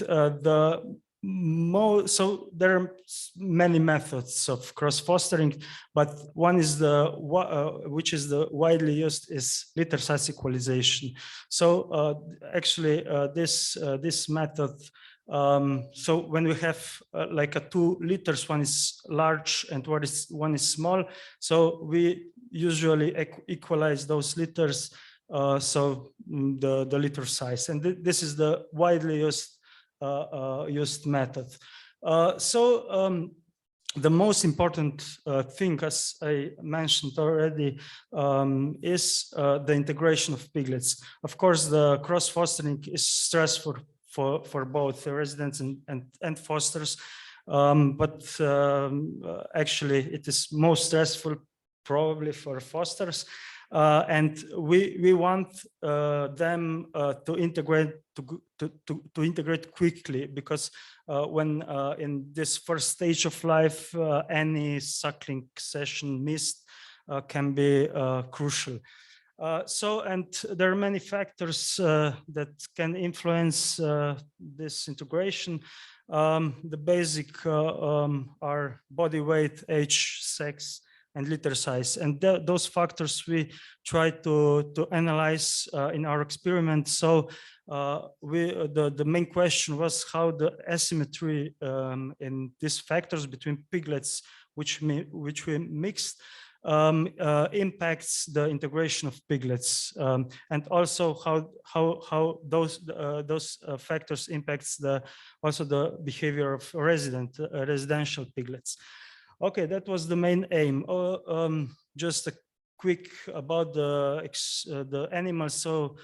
so there are many methods of cross-fostering, but one is which is the widely used is litter size equalization. So actually this method, so when we have like 2 litters, one is large and one is small, so we usually equalize those litters, so the litter size, and this is the widely used method. the most important thing, as I mentioned already, is the integration of piglets. Of course, the cross-fostering is stressful for both the residents and fosters, but actually it is most stressful probably for fosters. And we want them to integrate integrate quickly, because when in this first stage of life, any suckling session missed can be crucial. And there are many factors that can influence this integration. The basic are body weight, age, sex, and litter size, and those factors we try to analyze in our experiment. So the main question was how the asymmetry in these factors between piglets, which we mixed, impacts the integration of piglets, and also how those factors impacts also the behavior of residential piglets. Okay, that was the main aim. Just a quick about the animals. So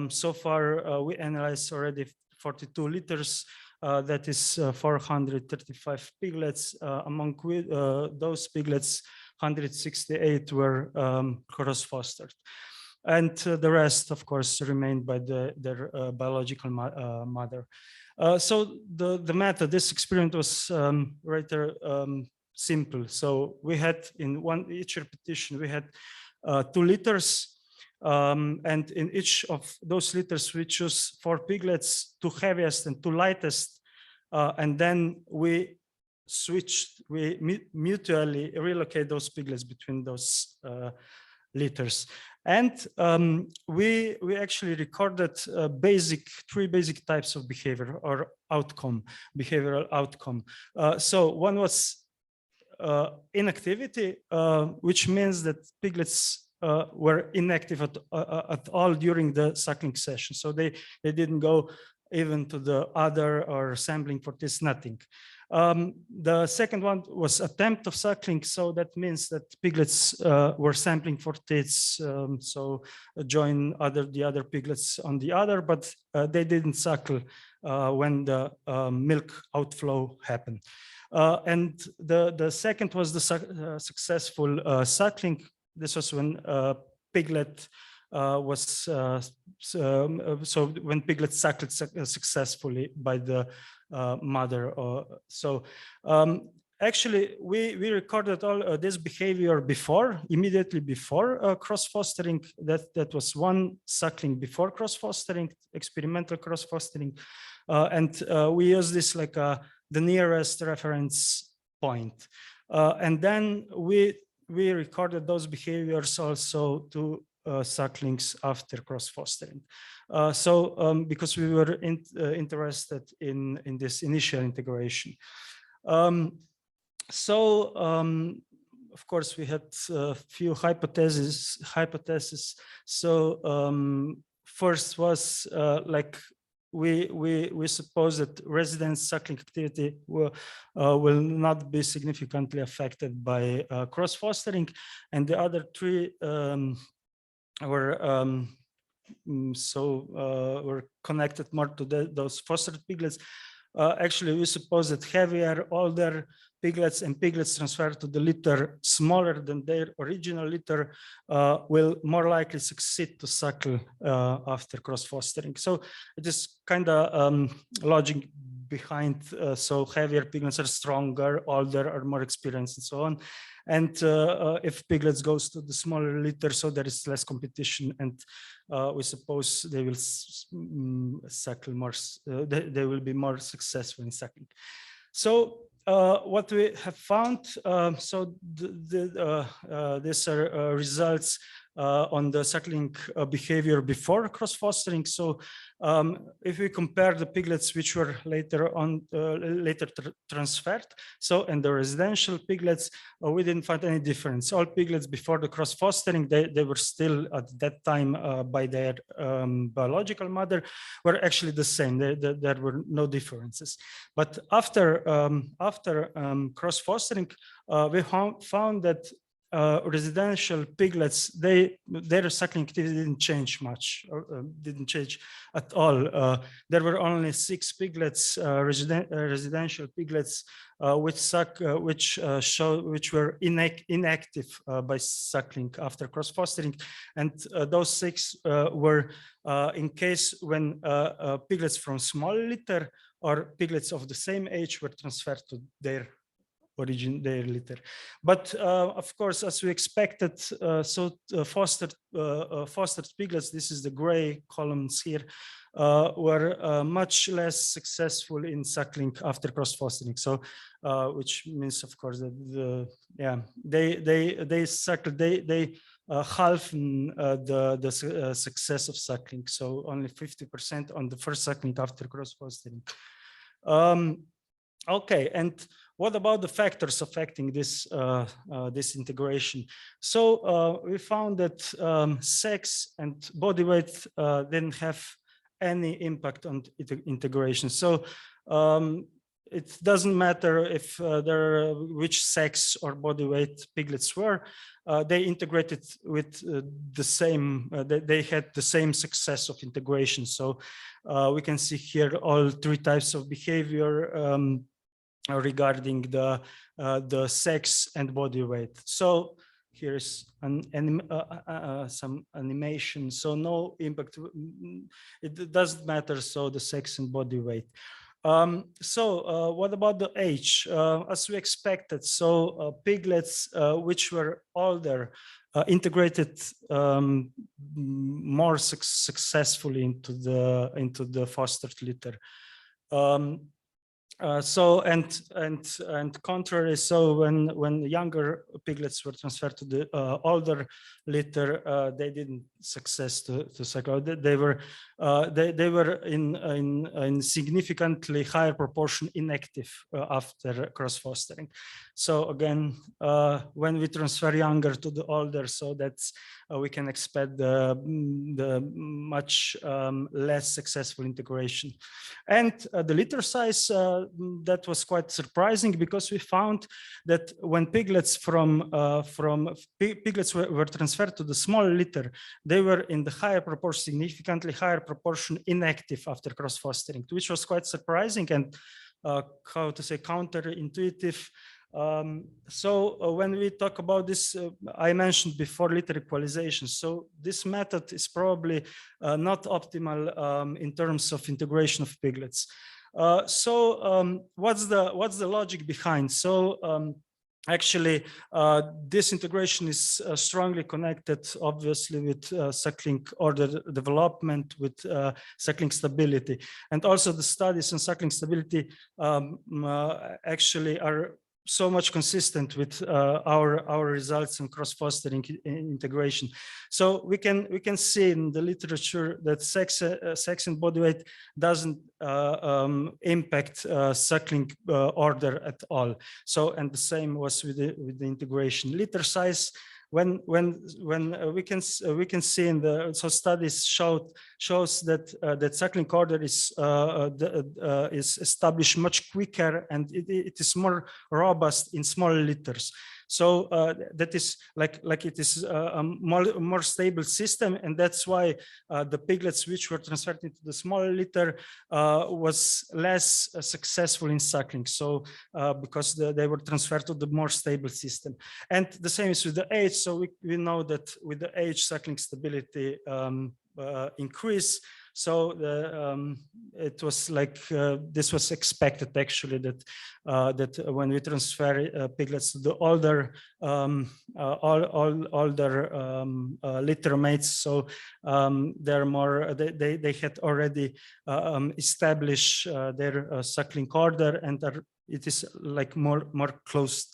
so far we analyzed already 42 litters. That is 435 piglets. Among those piglets, 168 were cross-fostered. And the rest, of course, remained by their biological mother. So the method, this experiment was rather simple. So we had in each repetition, we had 2 litters. And in each of those litters, we choose 4 piglets, 2 heaviest and 2 lightest. And then we mutually relocate those piglets between those litters. And we actually recorded 3 basic types of behavior or behavioral outcome. So one was inactivity, which means that piglets were inactive at all during the suckling session. So they didn't go even to the udder or sampling for this, nothing. The second one was attempt of suckling. So that means that piglets were sampling for teats, so join the other piglets on the udder, but they didn't suckle when the milk outflow happened. And the second was the successful suckling. This was when piglet was so when piglets suckled successfully by the mother. So actually, we recorded all this behavior immediately before cross-fostering. That was one suckling before cross-fostering, experimental cross-fostering, and we use this like the nearest reference point. And then we recorded those behaviors also to sucklings after cross-fostering. Because we were interested in this initial integration. Of course, we had a few hypotheses. So first was like we suppose that resident suckling activity will not be significantly affected by cross-fostering, and the other 3 were were connected more to those fostered piglets. Actually, we suppose that heavier, older piglets and piglets transferred to the litter smaller than their original litter will more likely succeed to suckle after cross-fostering. So it is kind of logic behind. So heavier piglets are stronger, older, are more experienced, and so on. And if piglets goes to the smaller litter, so there is less competition, and we suppose they will suckle more. They will be more successful in suckling. So what we have found, so these are results on the suckling behavior before cross-fostering. So if we compare the piglets which were later on transferred, so and the residential piglets, we didn't find any difference. All piglets before the cross-fostering, they were still at that time by their biological mother, were actually the same. There were no differences. But after cross-fostering, we found that residential piglets, their suckling activity didn't change much, or didn't change at all. There were only 6 piglets, residential piglets, which were inactive by suckling after cross-fostering, and those 6 were in case when piglets from small litter or piglets of the same age were transferred to their litter. But of course, as we expected, fostered piglets, this is the gray columns here, were much less successful in suckling after cross-fostering. So, which means, of course, that they half the success of suckling. So only 50% on the first suckling after cross-fostering. Okay, and what about the factors affecting this this integration? So we found that sex and body weight didn't have any impact on integration. So it doesn't matter if which sex or body weight piglets were, they integrated with the same, they had the same success of integration. So we can see here all 3 types of behavior regarding the sex and body weight. So here's some animation. So no impact. It doesn't matter. So the sex and body weight. What about the age? As we expected, so piglets which were older integrated more successfully into the fostered litter. And contrary, so when younger piglets were transferred to the older litter, they didn't success to cycle. They were in significantly higher proportion inactive after cross-fostering. So again, when we transfer younger to the older, so that's we can expect the much less successful integration. And the litter size, that was quite surprising, because we found that when piglets piglets were transferred to the small litter, they were in the higher proportion, significantly higher proportion inactive after cross-fostering, which was quite surprising and how to say counterintuitive. When we talk about this, I mentioned before litter equalization. So this method is probably not optimal in terms of integration of piglets. What's the logic behind? So actually, this integration is strongly connected, obviously, with suckling order development, with suckling stability. And also the studies on suckling stability actually are so much consistent with our results in cross-fostering integration. So we can see in the literature that sex and body weight doesn't impact suckling order at all. So, and the same was with the integration. Litter size, when we can see in the studies shows that that suckling order is established much quicker, and it is more robust in small litters. So that is like it is a more stable system, and that's why the piglets which were transferred into the small litter was less successful in suckling. So because they were transferred to the more stable system, and the same is with the age. So we know that with the age, suckling stability increase. So it was like this was expected, actually, that that when we transfer piglets to the older litter mates, so they're more they had already established their suckling order, and it is like more close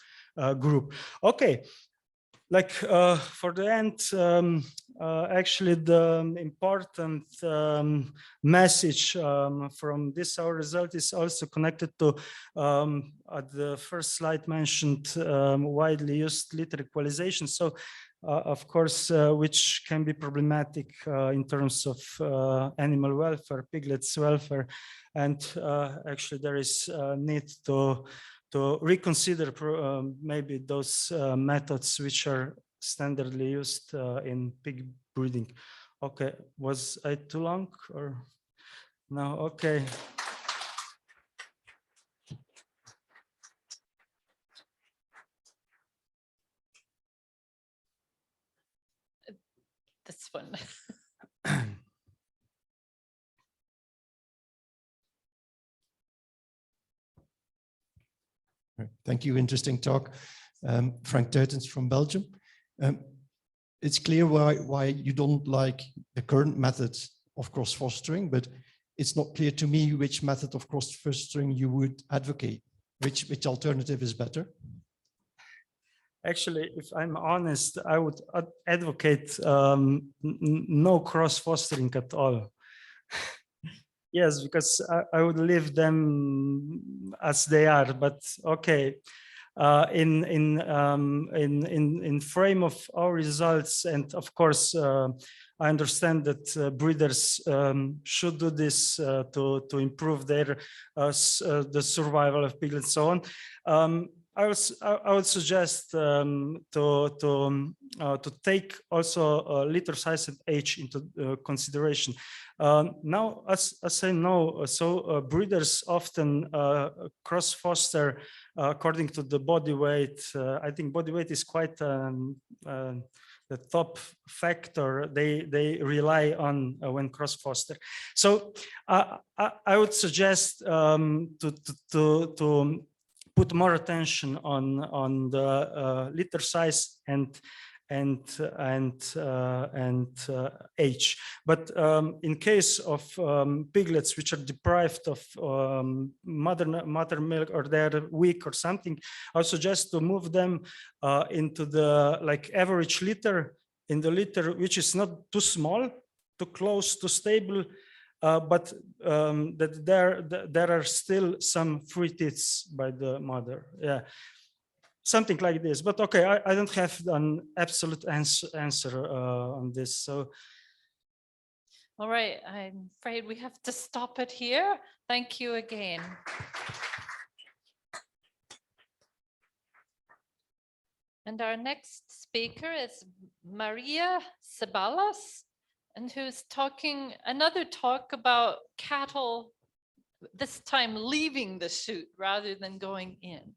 group. Okay. like for the end, actually the important message from this our result is also connected to at the first slide mentioned widely used litter equalization. So of course, which can be problematic in terms of animal welfare, piglets welfare, and actually there is a need to reconsider maybe those methods which are standardly used in pig breeding. Okay, was I too long or no? Okay. This one. Thank you. Interesting talk. Frank Teutens from Belgium. It's clear why you don't like the current methods of cross-fostering, but it's not clear to me which method of cross-fostering you would advocate. Which alternative is better? Actually, if I'm honest, I would advocate no cross-fostering at all. Yes, because I would leave them as they are. But okay, in frame of our results, and of course, I understand that breeders should do this to improve their the survival of piglets and so on. I would suggest to take also litter size and age into consideration. Now, as I know, so breeders often cross-foster according to the body weight. I think body weight is quite the top factor they rely on when cross-foster. So I would suggest to put more attention on the litter size and age. But in case of piglets which are deprived of mother milk, or they're weak or something, I would suggest to move them into the like average litter, in the litter which is not too small, too close, too stable, but that there are still some free teats by the mother. Yeah, something like this. But okay, I don't have an absolute answer on this. So, all right, I'm afraid we have to stop it here. Thank you again. And our next speaker is Maria Ceballos, and who's talking another talk about cattle, this time leaving the chute rather than going in.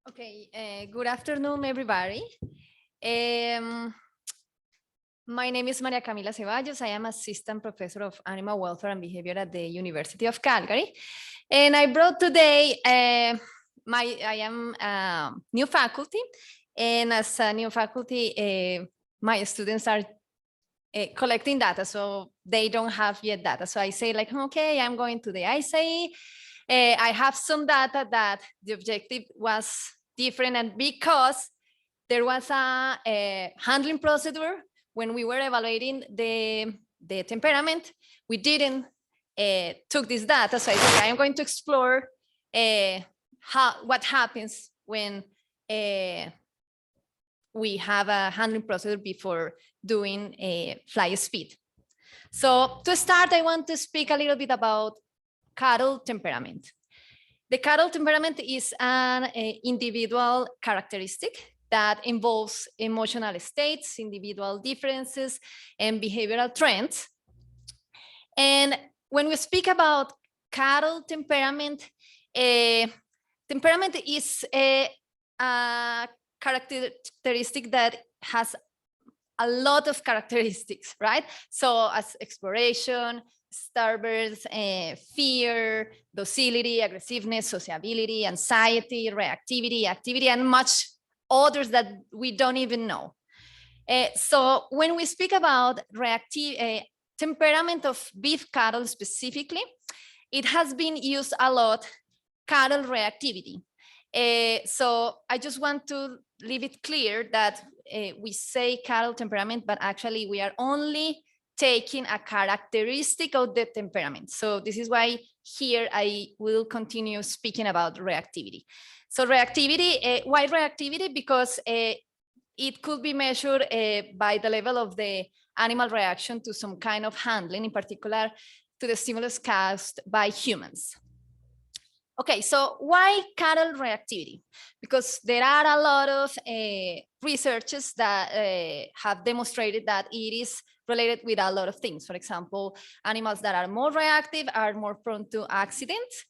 Okay, good afternoon, everybody. My name is Maria Camila Ceballos. I am Assistant Professor of Animal Welfare and Behavior at the University of Calgary. And I brought today, I am a new faculty. And as a new faculty, my students are collecting data, so they don't have yet data. So I say like, okay, I'm going to the ISAE. I have some data that the objective was different, and because there was a handling procedure when we were evaluating the temperament, we didn't took this data. So I said, I am going to explore what happens when we have a handling procedure before doing a fly speed. So to start, I want to speak a little bit about cattle temperament. The cattle temperament is an individual characteristic that involves emotional states, individual differences, and behavioral trends. And when we speak about cattle temperament, temperament is a characteristic that has a lot of characteristics, right? So as exploration, starburst, fear, docility, aggressiveness, sociability, anxiety, reactivity, activity, and much others that we don't even know. So when we speak about temperament of beef cattle specifically, it has been used a lot, cattle reactivity. So I just want to leave it clear that we say cattle temperament, but actually we are only taking a characteristic of the temperament. So this is why here I will continue speaking about reactivity. So reactivity, why reactivity? Because it could be measured by the level of the animal reaction to some kind of handling, in particular to the stimulus caused by humans. Okay, so why cattle reactivity? Because there are a lot of researches that have demonstrated that it is related with a lot of things. For example, animals that are more reactive are more prone to accidents.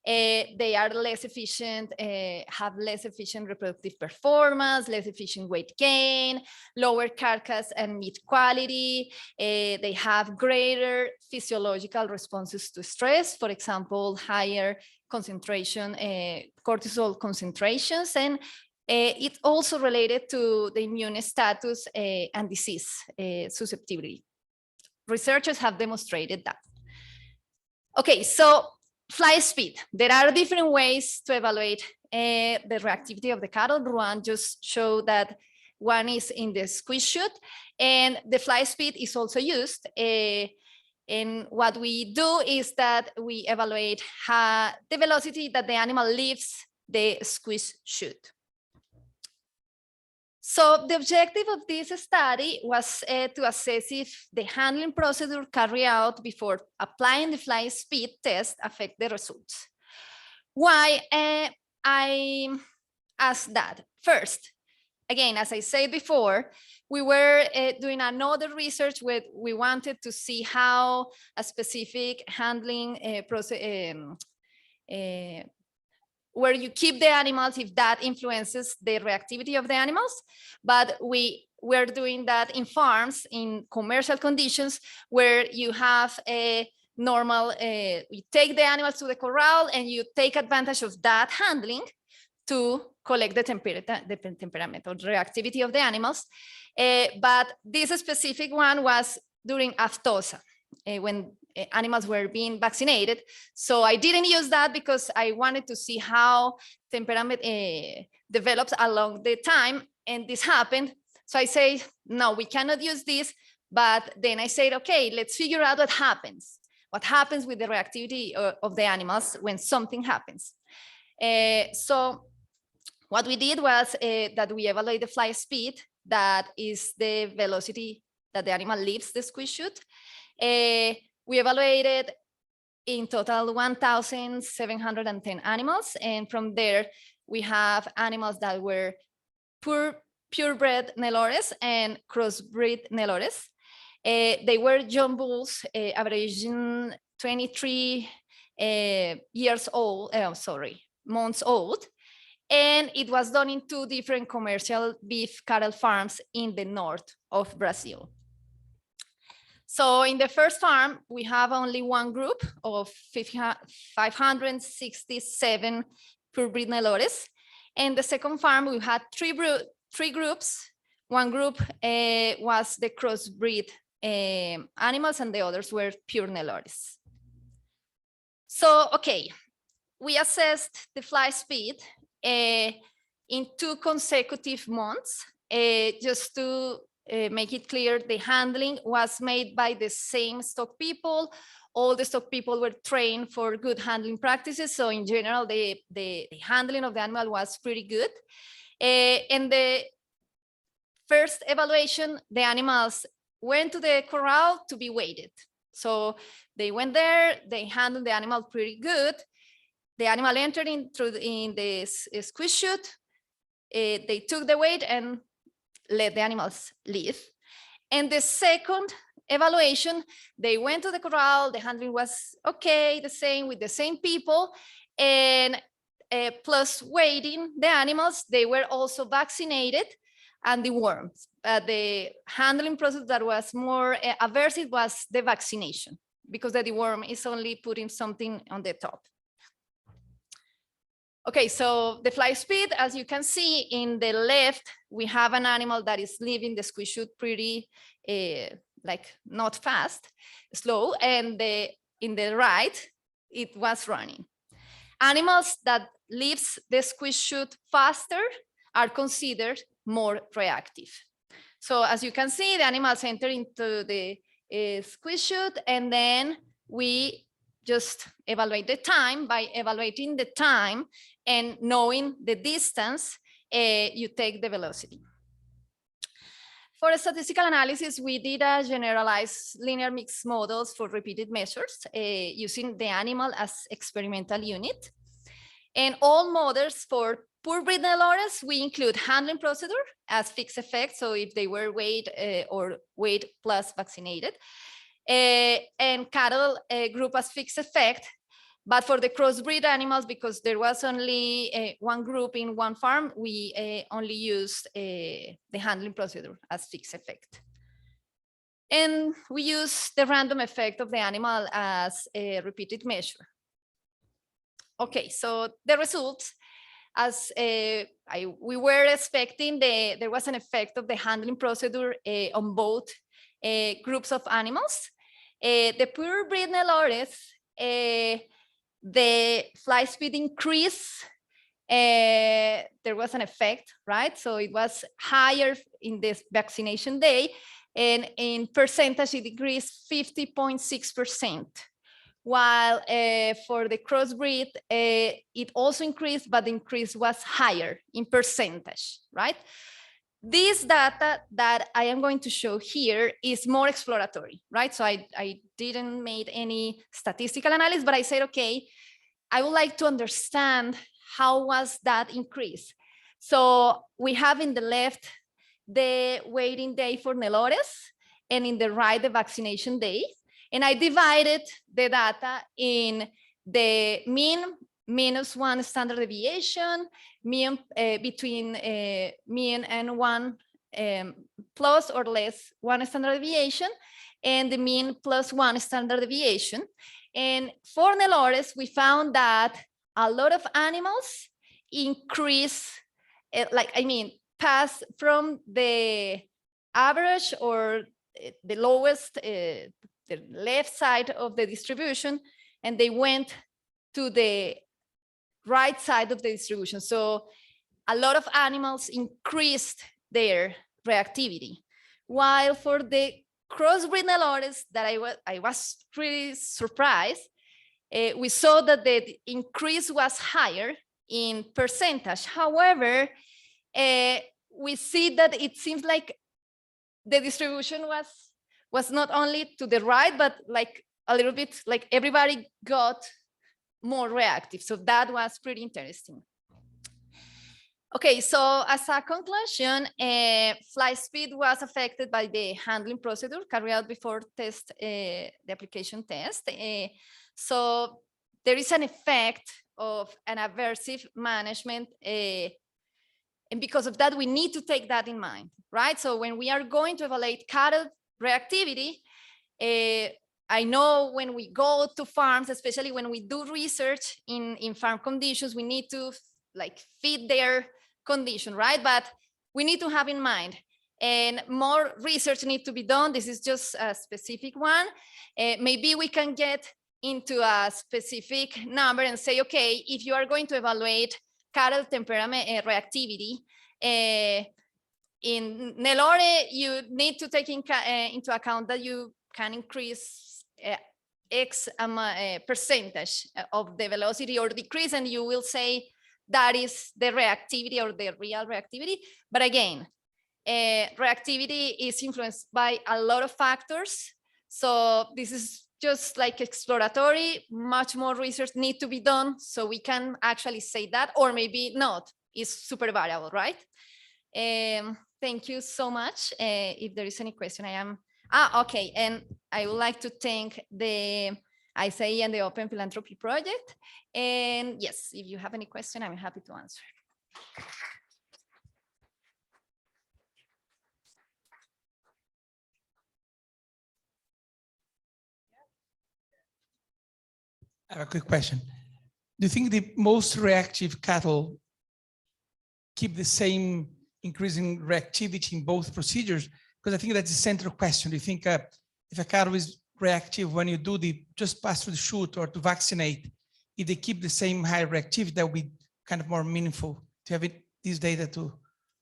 They are less efficient, have less efficient reproductive performance, less efficient weight gain, lower carcass and meat quality. They have greater physiological responses to stress, for example, higher concentration, cortisol concentrations, and it's also related to the immune status and disease susceptibility. Researchers have demonstrated that. Okay, so fly speed. There are different ways to evaluate the reactivity of the cattle. Ruan just showed that one is in the squeeze chute, and the fly speed is also used. And what we do is that we evaluate the velocity that the animal leaves the squeeze chute. So the objective of this study was to assess if the handling procedure carried out before applying the fly speed test affect the results. Why I asked that? First, again, as I said before, we were doing another research where we wanted to see how a specific handling process, where you keep the animals, if that influences the reactivity of the animals. But we were doing that in farms, in commercial conditions, where you have a normal, you take the animals to the corral and you take advantage of that handling to collect the temperamental reactivity of the animals. But this specific one was during aftosa, when animals were being vaccinated. So I didn't use that because I wanted to see how temperament develops along the time, and this happened. So I say, no, we cannot use this. But then I said, okay, let's figure out what happens. What happens with the reactivity of the animals when something happens. So what we did was that we evaluate the fly speed, that is the velocity that the animal leaves the squeeze chute. We evaluated in total 1,710 animals. And from there, we have animals that were purebred Nelores and crossbreed Nelores. They were young bulls, averaging 23 years old, months old. And it was done in 2 different commercial beef cattle farms in the north of Brazil. So in the first farm, we have only one group of 567 purebred Nelores. And the second farm, we had three groups. One group was the crossbreed animals, and the others were pure Nelores. So, okay, we assessed the fly speed in 2 consecutive months, just to make it clear, the handling was made by the same stock people. All the stock people were trained for good handling practices. So in general, the handling of the animal was pretty good. In the first evaluation, the animals went to the corral to be weighed. So they went there, they handled the animal pretty good. The animal entered in the squeeze chute. They took the weight and let the animals leave. And the second evaluation, they went to the corral, the handling was okay, the same with the same people, and plus weighing the animals, they were also vaccinated and dewormed. The handling process that was more aversive was the vaccination, because the deworm is only putting something on the top. Okay, so the fly speed, as you can see in the left, we have an animal that is leaving the squeeze chute pretty, like not fast, slow. And in the right, it was running. Animals that leaves the squeeze chute faster are considered more reactive. So as you can see, the animals enter into the squeeze chute, and then we just evaluate the time. By evaluating the time and knowing the distance, you take the velocity. For a statistical analysis, we did a generalized linear mixed models for repeated measures using the animal as experimental unit. And all models for pure breed Nelores, we include handling procedure as fixed effect. So if they were weight or weight plus vaccinated, and cattle group as fixed effect. But for the crossbreed animals, because there was only one group in one farm, we only used the handling procedure as fixed effect. And we use the random effect of the animal as a repeated measure. Okay, so the results, as we were expecting, there was an effect of the handling procedure on both groups of animals. The pure breed Nelores, the fly speed increase, there was an effect, right? So it was higher in this vaccination day, and in percentage it decreased 50.6%. While for the crossbreed, it also increased, but the increase was higher in percentage, right? This data that I am going to show here is more exploratory, right? So I didn't make any statistical analysis, but I said, okay, I would like to understand how was that increase. So we have in the left the waiting day for Nelores, and in the right the vaccination day. And I divided the data in the mean -1 standard deviation, mean between mean and 1 plus or less 1 standard deviation, and the mean +1 standard deviation. And for Nelores, we found that a lot of animals increase, pass from the average or the lowest, the left side of the distribution, and they went to the right side of the distribution. So a lot of animals increased their reactivity. While for the crossbreed Nelores, that I was pretty surprised, we saw that the increase was higher in percentage. However, we see that it seems like the distribution was not only to the right, but like a little bit like everybody got more reactive. So that was pretty interesting. Okay, so as a conclusion, fly speed was affected by the handling procedure carried out before test, the application test. So there is an effect of an aversive management, and because of that, we need to take that in mind, right? So when we are going to evaluate cattle reactivity, I know when we go to farms, especially when we do research in farm conditions, we need to like fit their condition, right? But we need to have in mind, and more research needs to be done. This is just a specific one. Maybe we can get into a specific number and say, okay, if you are going to evaluate cattle temperament reactivity, in Nelore, you need to take into account that you can increase X percentage of the velocity or decrease, and you will say that is the reactivity or the real reactivity. But again, reactivity is influenced by a lot of factors. So this is just like exploratory. Much more research needs to be done so we can actually say that, or maybe not. It's super variable, right? Thank you so much. If there is any question, I am. Okay. And I would like to thank the ISAE and the Open Philanthropy Project. And yes, if you have any question, I'm happy to answer. I have a quick question. Do you think the most reactive cattle keep the same increasing reactivity in both procedures? Because I think that's the central question. Do you think if a cattle is reactive when you do the just pass through the chute or to vaccinate? If they keep the same high reactivity, that would be kind of more meaningful to have this data to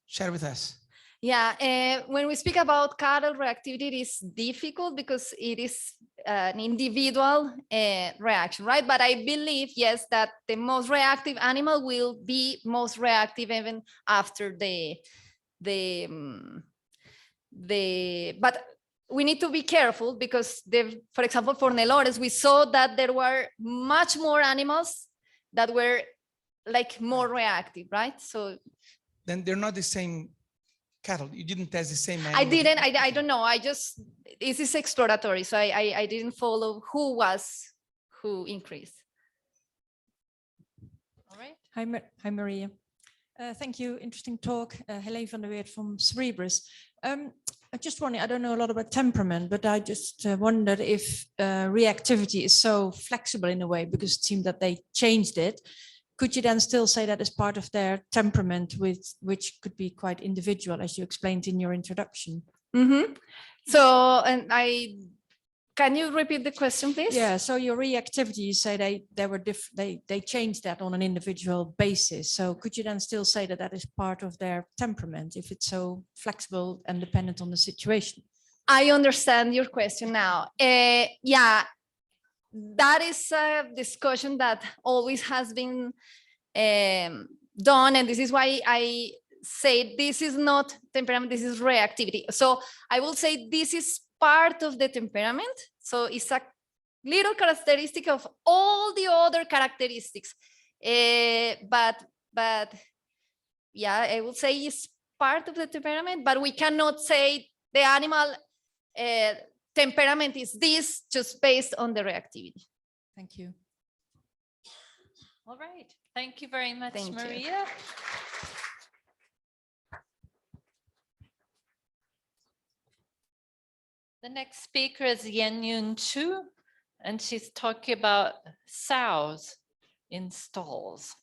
share with us. Yeah, when we speak about cattle reactivity, it is difficult because it is an individual reaction, right? But I believe, yes, that the most reactive animal will be most reactive even after but we need to be careful because for example, for Nelores, we saw that there were much more animals that were like more reactive, right? So then they're not the same cattle. You didn't test the same animal. I didn't, I don't know. This is exploratory. So I didn't follow who increased. All right. Hi, Maria. Thank you. Interesting talk. Helene van der Weert from Cerebrus. I just wondering, I don't know a lot about temperament, but I just wondered if reactivity is so flexible in a way, because it seemed that they changed it. Could you then still say that as part of their temperament, which could be quite individual, as you explained in your introduction? Mm-hmm. So, and can you repeat the question, please? Yeah. So your reactivity, you say they changed that on an individual basis. So could you then still say that that is part of their temperament if it's so flexible and dependent on the situation? I understand your question now. Yeah, that is a discussion that always has been done, and this is why I say this is not temperament, this is reactivity. So I will say this is part of the temperament. So it's a little characteristic of all the other characteristics. But yeah, I will say it's part of the temperament, but we cannot say the animal temperament is this just based on the reactivity. Thank you. All right. Thank you very much, Thank you. Maria. The next speaker is Yen-Yun Chu, and she's talking about sows in stalls.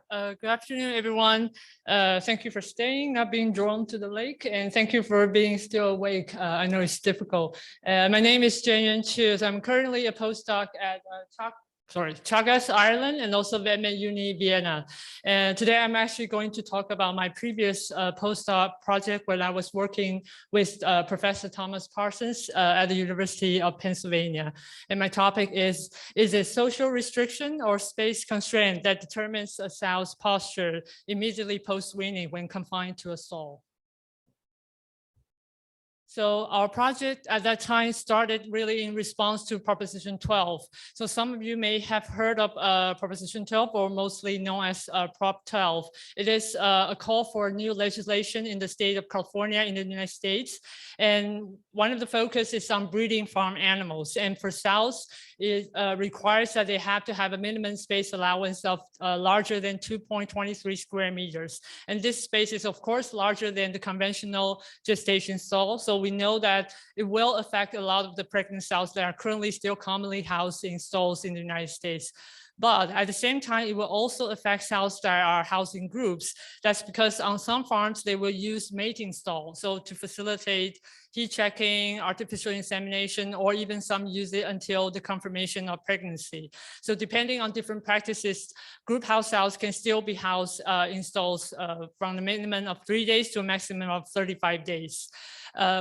Good afternoon, everyone. Thank you for staying, not being drawn to the lake, and thank you for being still awake. I know it's difficult. My name is Yen-Yun Chu. I'm currently a postdoc at Chagas, Ireland, and also Vetmed Uni Vienna. And today I'm actually going to talk about my previous postdoc project when I was working with Professor Thomas Parsons at the University of Pennsylvania. And my topic is it social restriction or space constraint that determines a sow's posture immediately post-weaning when confined to a stall? So our project at that time started really in response to Proposition 12. So some of you may have heard of Proposition 12, or mostly known as Prop 12. It is a call for new legislation in the state of California in the United States. And one of the focus is on breeding farm animals. And for sows, it requires that they have to have a minimum space allowance of larger than 2.23 square meters. And this space is of course larger than the conventional gestation stall. So we know that it will affect a lot of the pregnant sows that are currently still commonly housed in stalls in the United States. But at the same time, it will also affect sows that are housed in groups. That's because on some farms, they will use mating stalls. So to facilitate heat checking, artificial insemination, or even some use it until the confirmation of pregnancy. So depending on different practices, group house sows can still be housed in stalls from the minimum of 3 days to a maximum of 35 days.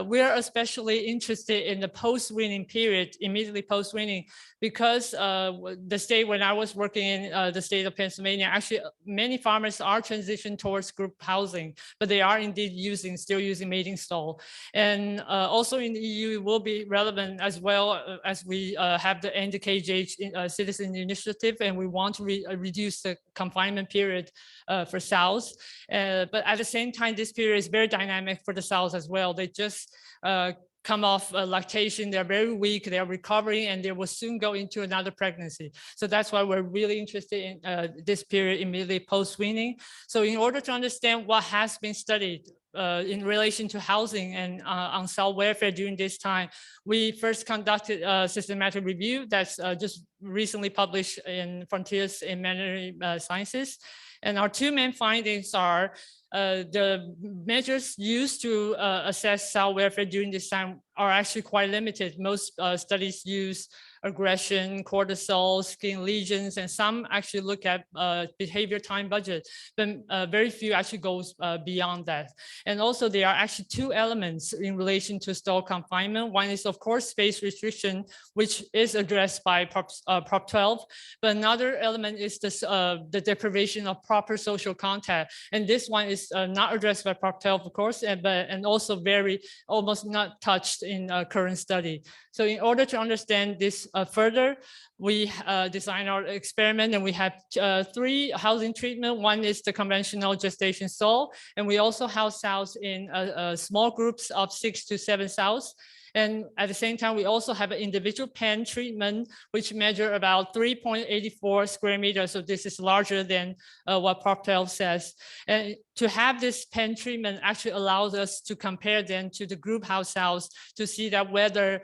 We are especially interested in the post-weaning period, immediately post-weaning, because the state, when I was working in the state of Pennsylvania, actually many farmers are transitioning towards group housing, but they are indeed still using mating stall. And also in the EU, it will be relevant as well as we have the End the Cage Age Citizen Initiative, and we want to reduce the confinement period for sows. But at the same time, this period is very dynamic for the sows as well. They just come off lactation, they're very weak, they're recovering, and they will soon go into another pregnancy. So that's why we're really interested in this period immediately post-weaning. So in order to understand what has been studied in relation to housing and on cell welfare during this time, we first conducted a systematic review that's just recently published in Frontiers in Veterinary Sciences. And our two main findings are the measures used to assess cell welfare during this time are actually quite limited. Most studies use aggression, cortisol, skin lesions, and some actually look at behavior time budget, but very few actually goes beyond that. And also there are actually two elements in relation to stall confinement. One is of course space restriction, which is addressed by Prop 12, but another element is this, the deprivation of proper social contact. And this one is not addressed by Prop 12, of course, and also very almost not touched in current study. So in order to understand this further, we designed our experiment, and we have three housing treatment. One is the conventional gestation stall, and we also house sows in small groups of 6 to 7 sows. And at the same time, we also have an individual pen treatment, which measure about 3.84 square meters. So this is larger than what Prop 12 says. And to have this pen treatment actually allows us to compare them to the group house cells to see that whether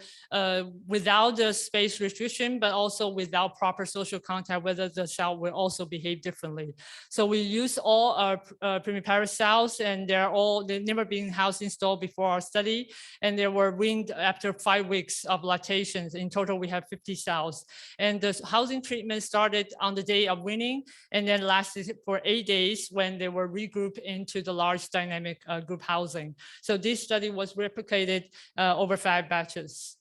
without the space restriction, but also without proper social contact, whether the cell will also behave differently. So we use all our primiparous cells, and they've never been house installed before our study, and they were weaned after 5 weeks of lactations. In total, we have 50 cells. And the housing treatment started on the day of weaning, and then lasted for 8 days when they were regrouped into the large dynamic group housing. So this study was replicated over 5 batches.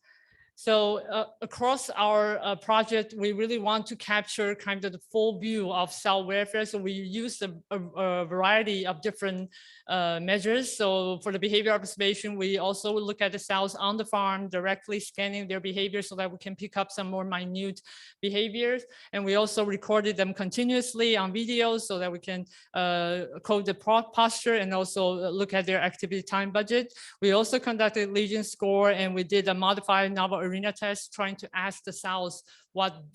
So across our project, we really want to capture kind of the full view of cell welfare. So we use a variety of different measures. So for the behavior observation, we also look at the cells on the farm, directly scanning their behavior so that we can pick up some more minute behaviors. And we also recorded them continuously on video so that we can code the posture and also look at their activity time budget. We also conducted lesion score, and we did a modified novel arena test trying to ask the cells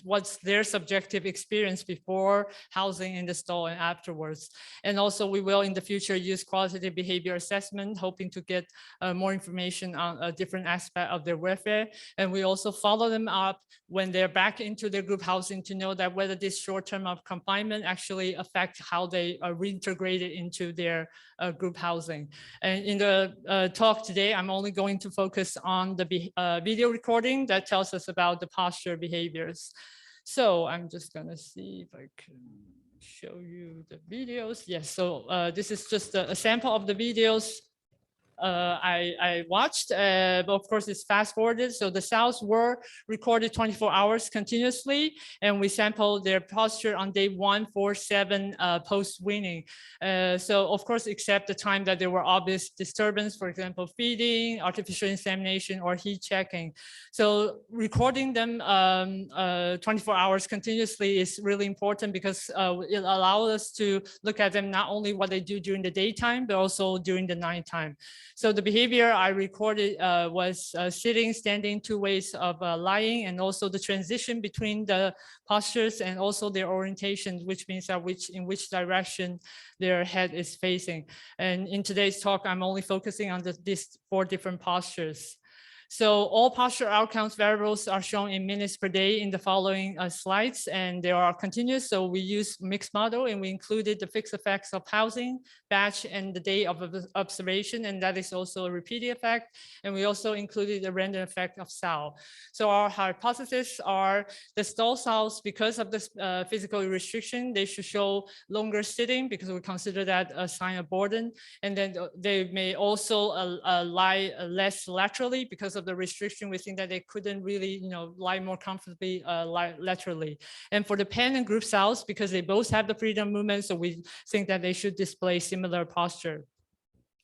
what's their subjective experience before housing in the stall and afterwards. And also we will in the future use qualitative behavior assessment, hoping to get more information on a different aspect of their welfare. And we also follow them up when they're back into their group housing to know that whether this short term of confinement actually affect how they are reintegrated into their group housing. And in the talk today, I'm only going to focus on the video recording that tells us about the posture behaviors. So I'm just gonna see if I can show you the videos. Yes, so this is just a sample of the videos I watched, but of course it's fast forwarded. So the cells were recorded 24 hours continuously, and we sampled their posture on day 1, 4, 7 post weaning. So of course, except the time that there were obvious disturbance, for example, feeding, artificial insemination, or heat checking. So recording them 24 hours continuously is really important because it allows us to look at them not only what they do during the daytime, but also during the nighttime. So the behavior I recorded was sitting, standing, 2 ways of lying, and also the transition between the postures and also their orientation, which means that in which direction their head is facing. And in today's talk, I'm only focusing on these 4 different postures. So all posture outcomes variables are shown in minutes per day in the following slides, and they are continuous. So we use mixed model, and we included the fixed effects of housing, batch, and the day of observation, and that is also a repeating effect. And we also included the random effect of cell. So our hypotheses are the stall cells, because of this physical restriction, they should show longer sitting because we consider that a sign of boredom. And then they may also lie less laterally because of the restriction. We think that they couldn't really, lie more comfortably laterally. And for the pen and group cells, because they both have the freedom movement, so we think that they should display similar posture.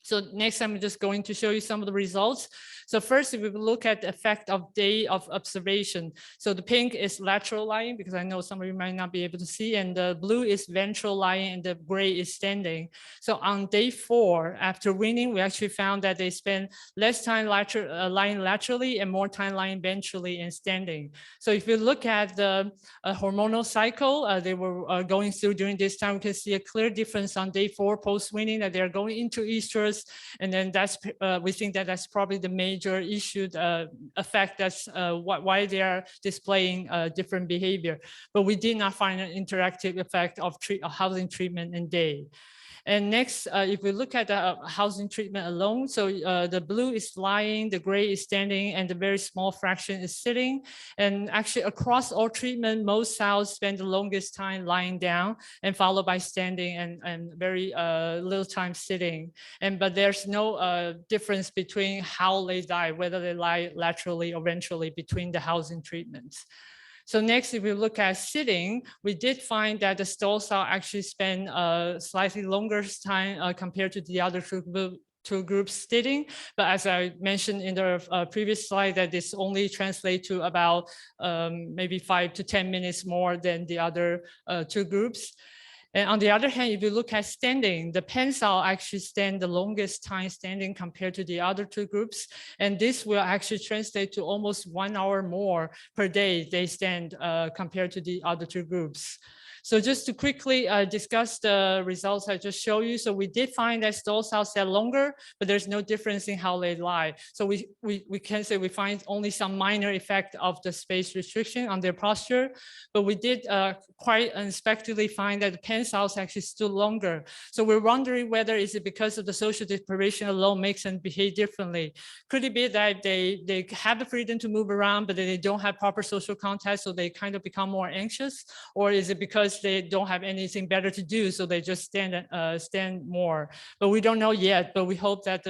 So next, I'm just going to show you some of the results. So first, if we look at the effect of day of observation. So the pink is lateral lying, because I know some of you might not be able to see, and the blue is ventral lying, and the gray is standing. So on day 4, after weaning, we actually found that they spend less time lying laterally and more time lying ventrally and standing. So if you look at the hormonal cycle they were going through during this time, we can see a clear difference on day 4 post-weaning, that they're going into estrus, dangerous. And then we think that that's probably the major issue effect. That's why they are displaying different behavior. But we did not find an interactive effect of housing treatment and day. And next, if we look at the housing treatment alone, so the blue is lying, the gray is standing, and the very small fraction is sitting. And actually across all treatment, most cells spend the longest time lying down and followed by standing and very little time sitting. But there's no difference between how they die, whether they lie laterally or ventrally between the housing treatments. So next, if we look at sitting, we did find that the stall cell actually spend slightly longer time compared to the other two groups sitting. But as I mentioned in the previous slide, that this only translates to about maybe 5 to 10 minutes more than the other two groups. And on the other hand, if you look at standing, the pen cell actually stand the longest time standing compared to the other two groups. And this will actually translate to almost 1 hour more per day they stand compared to the other two groups. So just to quickly discuss the results I just showed you. So we did find that stall cells stay longer, but there's no difference in how they lie. So we can say we find only some minor effect of the space restriction on their posture, but we did quite unexpectedly find that the pen cells actually stood longer. So we're wondering whether is it because of the social deprivation alone makes them behave differently. Could it be that they have the freedom to move around, but they don't have proper social contact, so they kind of become more anxious? Or is it because they don't have anything better to do, so they just stand more? But we don't know yet, but we hope that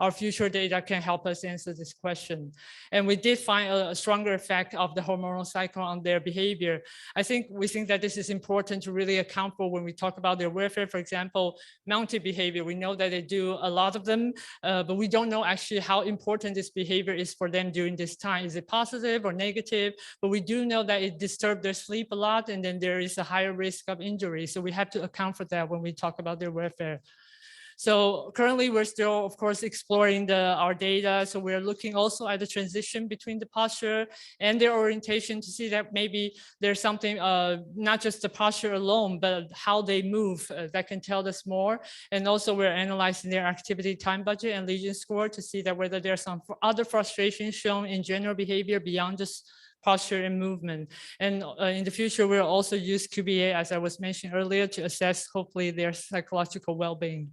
our future data can help us answer this question. And we did find a stronger effect of the hormonal cycle on their behavior. We think that this is important to really account for when we talk about their welfare. For example, mounting behavior, we know that they do a lot of them, but we don't know actually how important this behavior is for them during this time. Is it positive or negative? But we do know that it disturbs their sleep a lot, and then there is a higher risk of injury. So we have to account for that when we talk about their welfare. So currently we're still, of course, exploring our data. So we're looking also at the transition between the posture and their orientation to see that maybe there's something, not just the posture alone, but how they move that can tell us more. And also we're analyzing their activity time budget and lesion score to see that whether there's some other frustrations shown in general behavior beyond just posture and movement. And in the future, we'll also use QBA, as I was mentioning earlier, to assess hopefully their psychological well-being.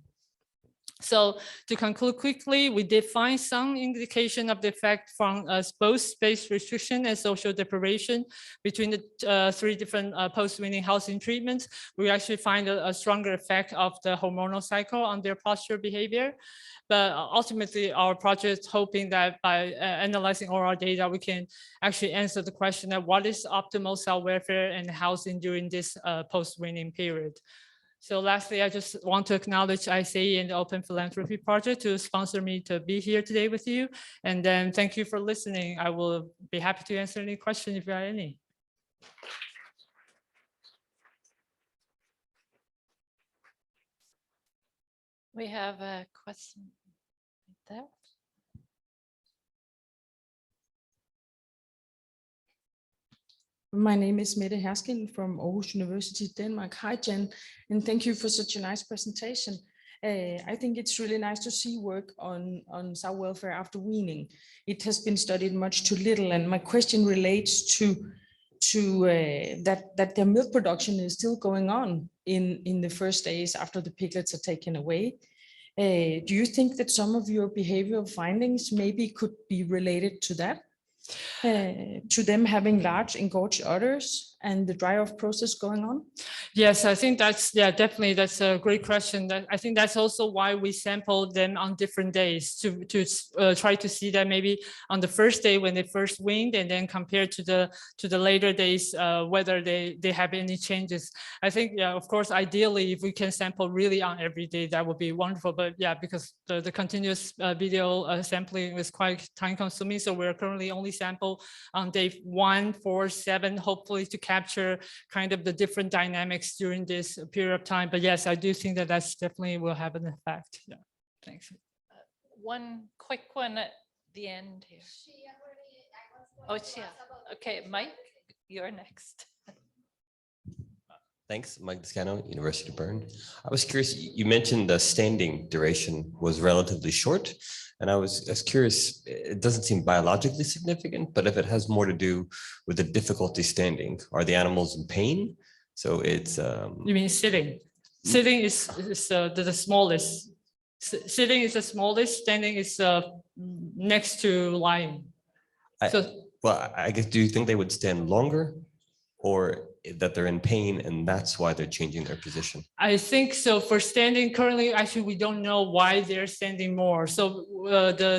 So to conclude quickly, we did find some indication of the effect from both space restriction and social deprivation between the three different post-weaning housing treatments. We actually find a stronger effect of the hormonal cycle on their posture behavior. But ultimately, our project is hoping that by analyzing all our data, we can actually answer the question of what is optimal cell welfare and housing during this post-weaning period. So lastly, I just want to acknowledge ISAE and the Open Philanthropy Project to sponsor me to be here today with you. And then thank you for listening. I will be happy to answer any questions if you have any. We have a question right there. My name is Mette Herskin from Aarhus University, Denmark. Hi, Jen, and thank you for such a nice presentation. I think it's really nice to see work on sow welfare after weaning. It has been studied much too little, and my question relates to that their milk production is still going on in the first days after the piglets are taken away. Do you think that some of your behavioral findings maybe could be related to that? To them having large engorged udders and the dry off process going on? Yes, I think definitely that's a great question. I think that's also why we sampled them on different days to try to see that maybe on the first day when they first weaned, and then compared to the later days whether they have any changes. I think of course ideally if we can sample really on every day, that would be wonderful. But because the continuous video sampling is quite time consuming, so we're currently only sample on day 1, 4, 7, hopefully to capture kind of the different dynamics during this period of time. But yes, I do think that that's definitely will have an effect. Yeah, thanks. One quick one at the end here. Oh, Chia. Okay, Mike, you're next. Thanks, Mike Descano, University of Bern. I was curious, you mentioned the standing duration was relatively short. And I was curious, it doesn't seem biologically significant, but if it has more to do with the difficulty standing, are the animals in pain? So it's. You mean sitting? Sitting is the smallest. Sitting is the smallest, standing is next to lying. Well, I guess, do you think they would stand longer or that they're in pain and that's why they're changing their position? I think so. For standing currently, actually, we don't know why they're standing more. So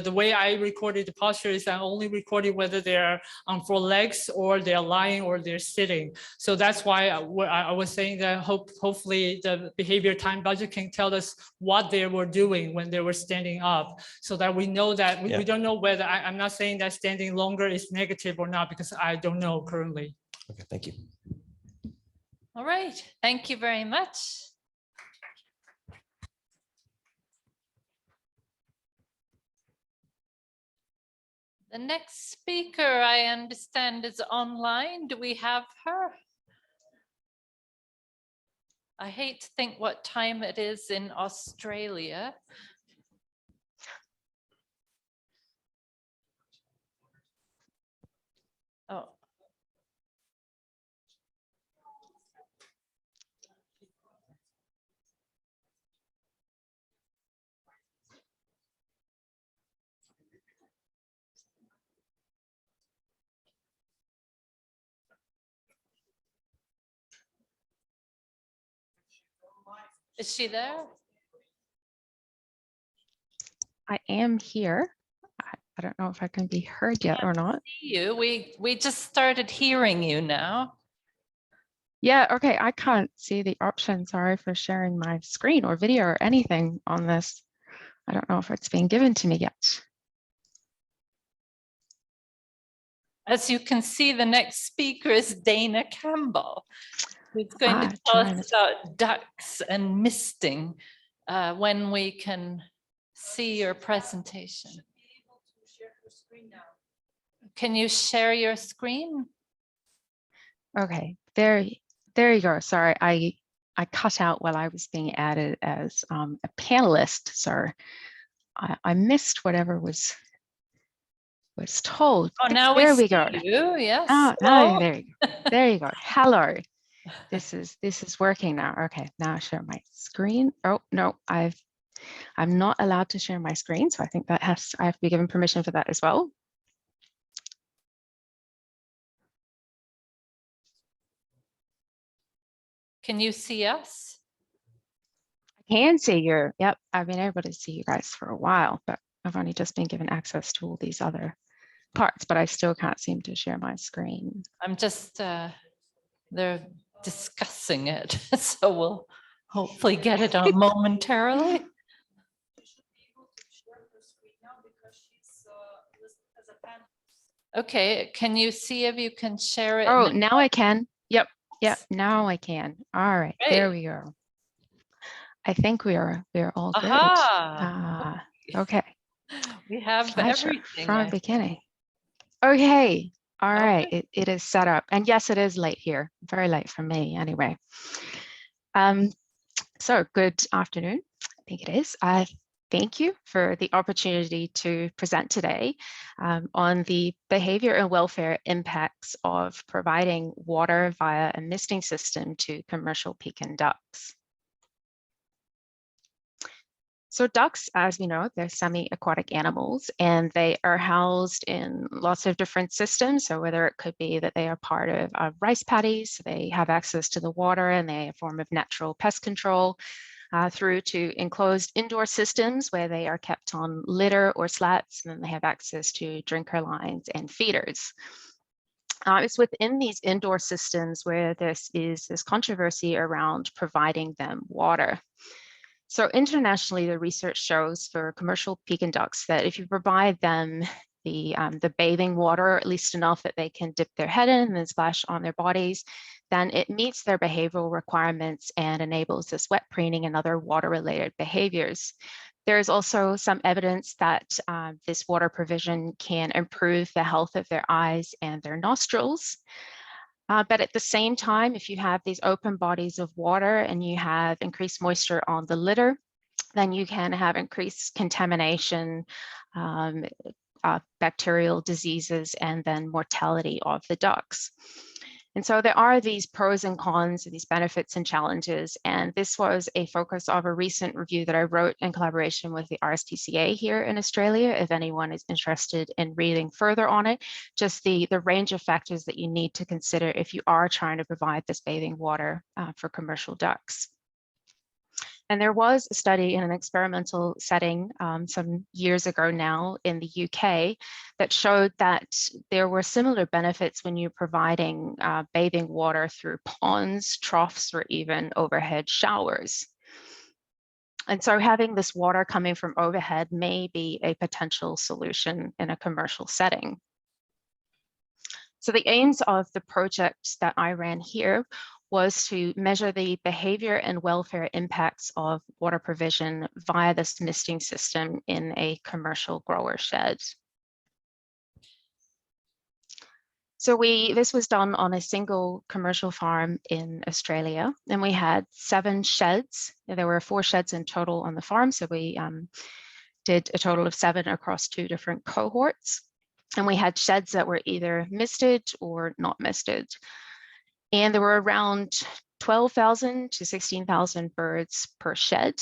the way I recorded the posture is I only recorded whether they're on 4 legs or they're lying or they're sitting. So that's why I was saying that hopefully the behavior time budget can tell us what they were doing when they were standing up, so that we know that we don't know whether I'm not saying that standing longer is negative or not, because I don't know currently. Okay, thank you. All right, thank you very much. The next speaker, I understand, is online. Do we have her? I hate to think what time it is in Australia. Oh. Is she there? I am here. I don't know if I can be heard yet or not. You, we just started hearing you now. Yeah, okay, I can't see the option. Sorry for sharing my screen or video or anything on this. I don't know if it's being given to me yet. As you can see, the next speaker is Dana Campbell, who's going to tell us about ducks and misting when we can see your presentation. Can you share your screen? Okay, there you go. Sorry, I cut out while I was being added as a panelist. So I missed whatever was told. Oh, now there we we go. You, yes. Oh, no, there you go. There you go. Hello. This is working now. Okay, now I share my screen. Oh no, I'm not allowed to share my screen, so I think that I have to be given permission for that as well. Can you see us? I can see you. Yep, I've been able to see you guys for a while, but I've only just been given access to all these other parts, but I still can't seem to share my screen. I'm just, they're discussing it, so we'll hopefully get it on momentarily. Okay, can you see if you can share it? Oh, now I can. Yep, now I can. All right, there we go. I think we're all good. Okay. We have everything from the beginning. Okay. All right. It is set up. And yes, it is late here. Very late for me anyway. So good afternoon. I think it is. Thank you for the opportunity to present today on the behavior and welfare impacts of providing water via a misting system to commercial pecan ducks. So ducks, as we know, they're semi-aquatic animals and they are housed in lots of different systems. So whether it could be that they are part of rice paddies, so they have access to the water and they have a form of natural pest control, through to enclosed indoor systems where they are kept on litter or slats, and then they have access to drinker lines and feeders. It's within these indoor systems where this controversy around providing them water. So internationally, the research shows for commercial pecan ducks that if you provide them the bathing water, at least enough that they can dip their head in and then splash on their bodies, then it meets their behavioral requirements and enables this wet preening and other water-related behaviors. There is also some evidence that this water provision can improve the health of their eyes and their nostrils. But at the same time, if you have these open bodies of water and you have increased moisture on the litter, then you can have increased contamination, bacterial diseases, and then mortality of the ducks. And so there are these pros and cons, these benefits and challenges. And this was a focus of a recent review that I wrote in collaboration with the RSPCA here in Australia. If anyone is interested in reading further on it, just the range of factors that you need to consider if you are trying to provide this bathing water for commercial ducks. And there was a study in an experimental setting some years ago now in the UK that showed that there were similar benefits when you're providing bathing water through ponds, troughs, or even overhead showers. And so having this water coming from overhead may be a potential solution in a commercial setting. So the aims of the project that I ran here was to measure the behavior and welfare impacts of water provision via this misting system in a commercial grower shed. So this was done on a single commercial farm in Australia, and we had 7 sheds. There were 4 sheds in total on the farm, so we did a total of 7 across 2 different cohorts. And we had sheds that were either misted or not misted. And there were around 12,000 to 16,000 birds per shed.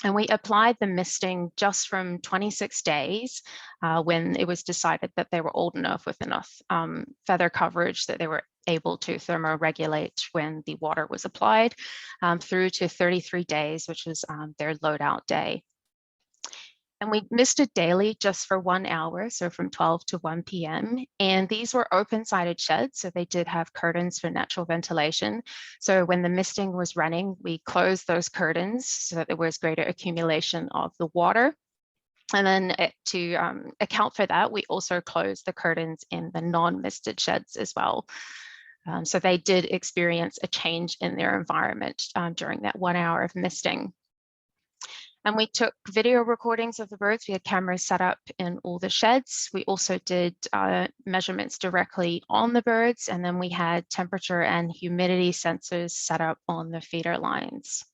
And we applied the misting just from 26 days when it was decided that they were old enough with enough feather coverage that they were able to thermoregulate when the water was applied, through to 33 days, which was their loadout day. And we misted daily just for 1 hour, so from 12 to 1 p.m. And these were open-sided sheds, so they did have curtains for natural ventilation. So when the misting was running, we closed those curtains so that there was greater accumulation of the water. And then to account for that, we also closed the curtains in the non-misted sheds as well. So they did experience a change in their environment during that 1 hour of misting. And we took video recordings of the birds. We had cameras set up in all the sheds. We also did measurements directly on the birds. And then we had temperature and humidity sensors set up on the feeder lines.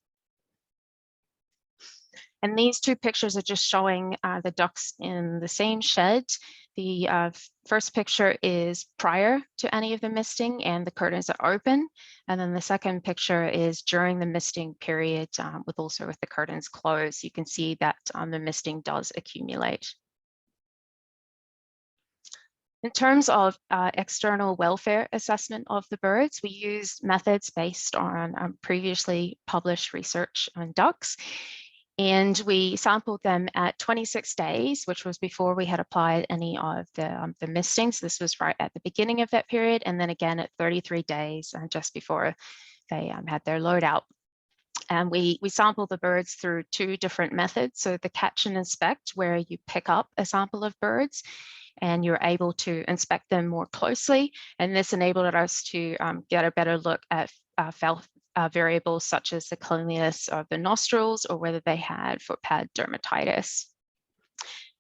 And these 2 pictures are just showing the ducks in the same shed. The first picture is prior to any of the misting and the curtains are open. And then the second picture is during the misting period with the curtains closed. You can see that the misting does accumulate. In terms of external welfare assessment of the birds, we used methods based on previously published research on ducks. And we sampled them at 26 days, which was before we had applied any of the mistings. This was right at the beginning of that period. And then again at 33 days, just before they had their loadout. And we sampled the birds through 2 different methods. So the catch and inspect, where you pick up a sample of birds and you're able to inspect them more closely. And this enabled us to get a better look at variables such as the cleanliness of the nostrils or whether they had foot pad dermatitis.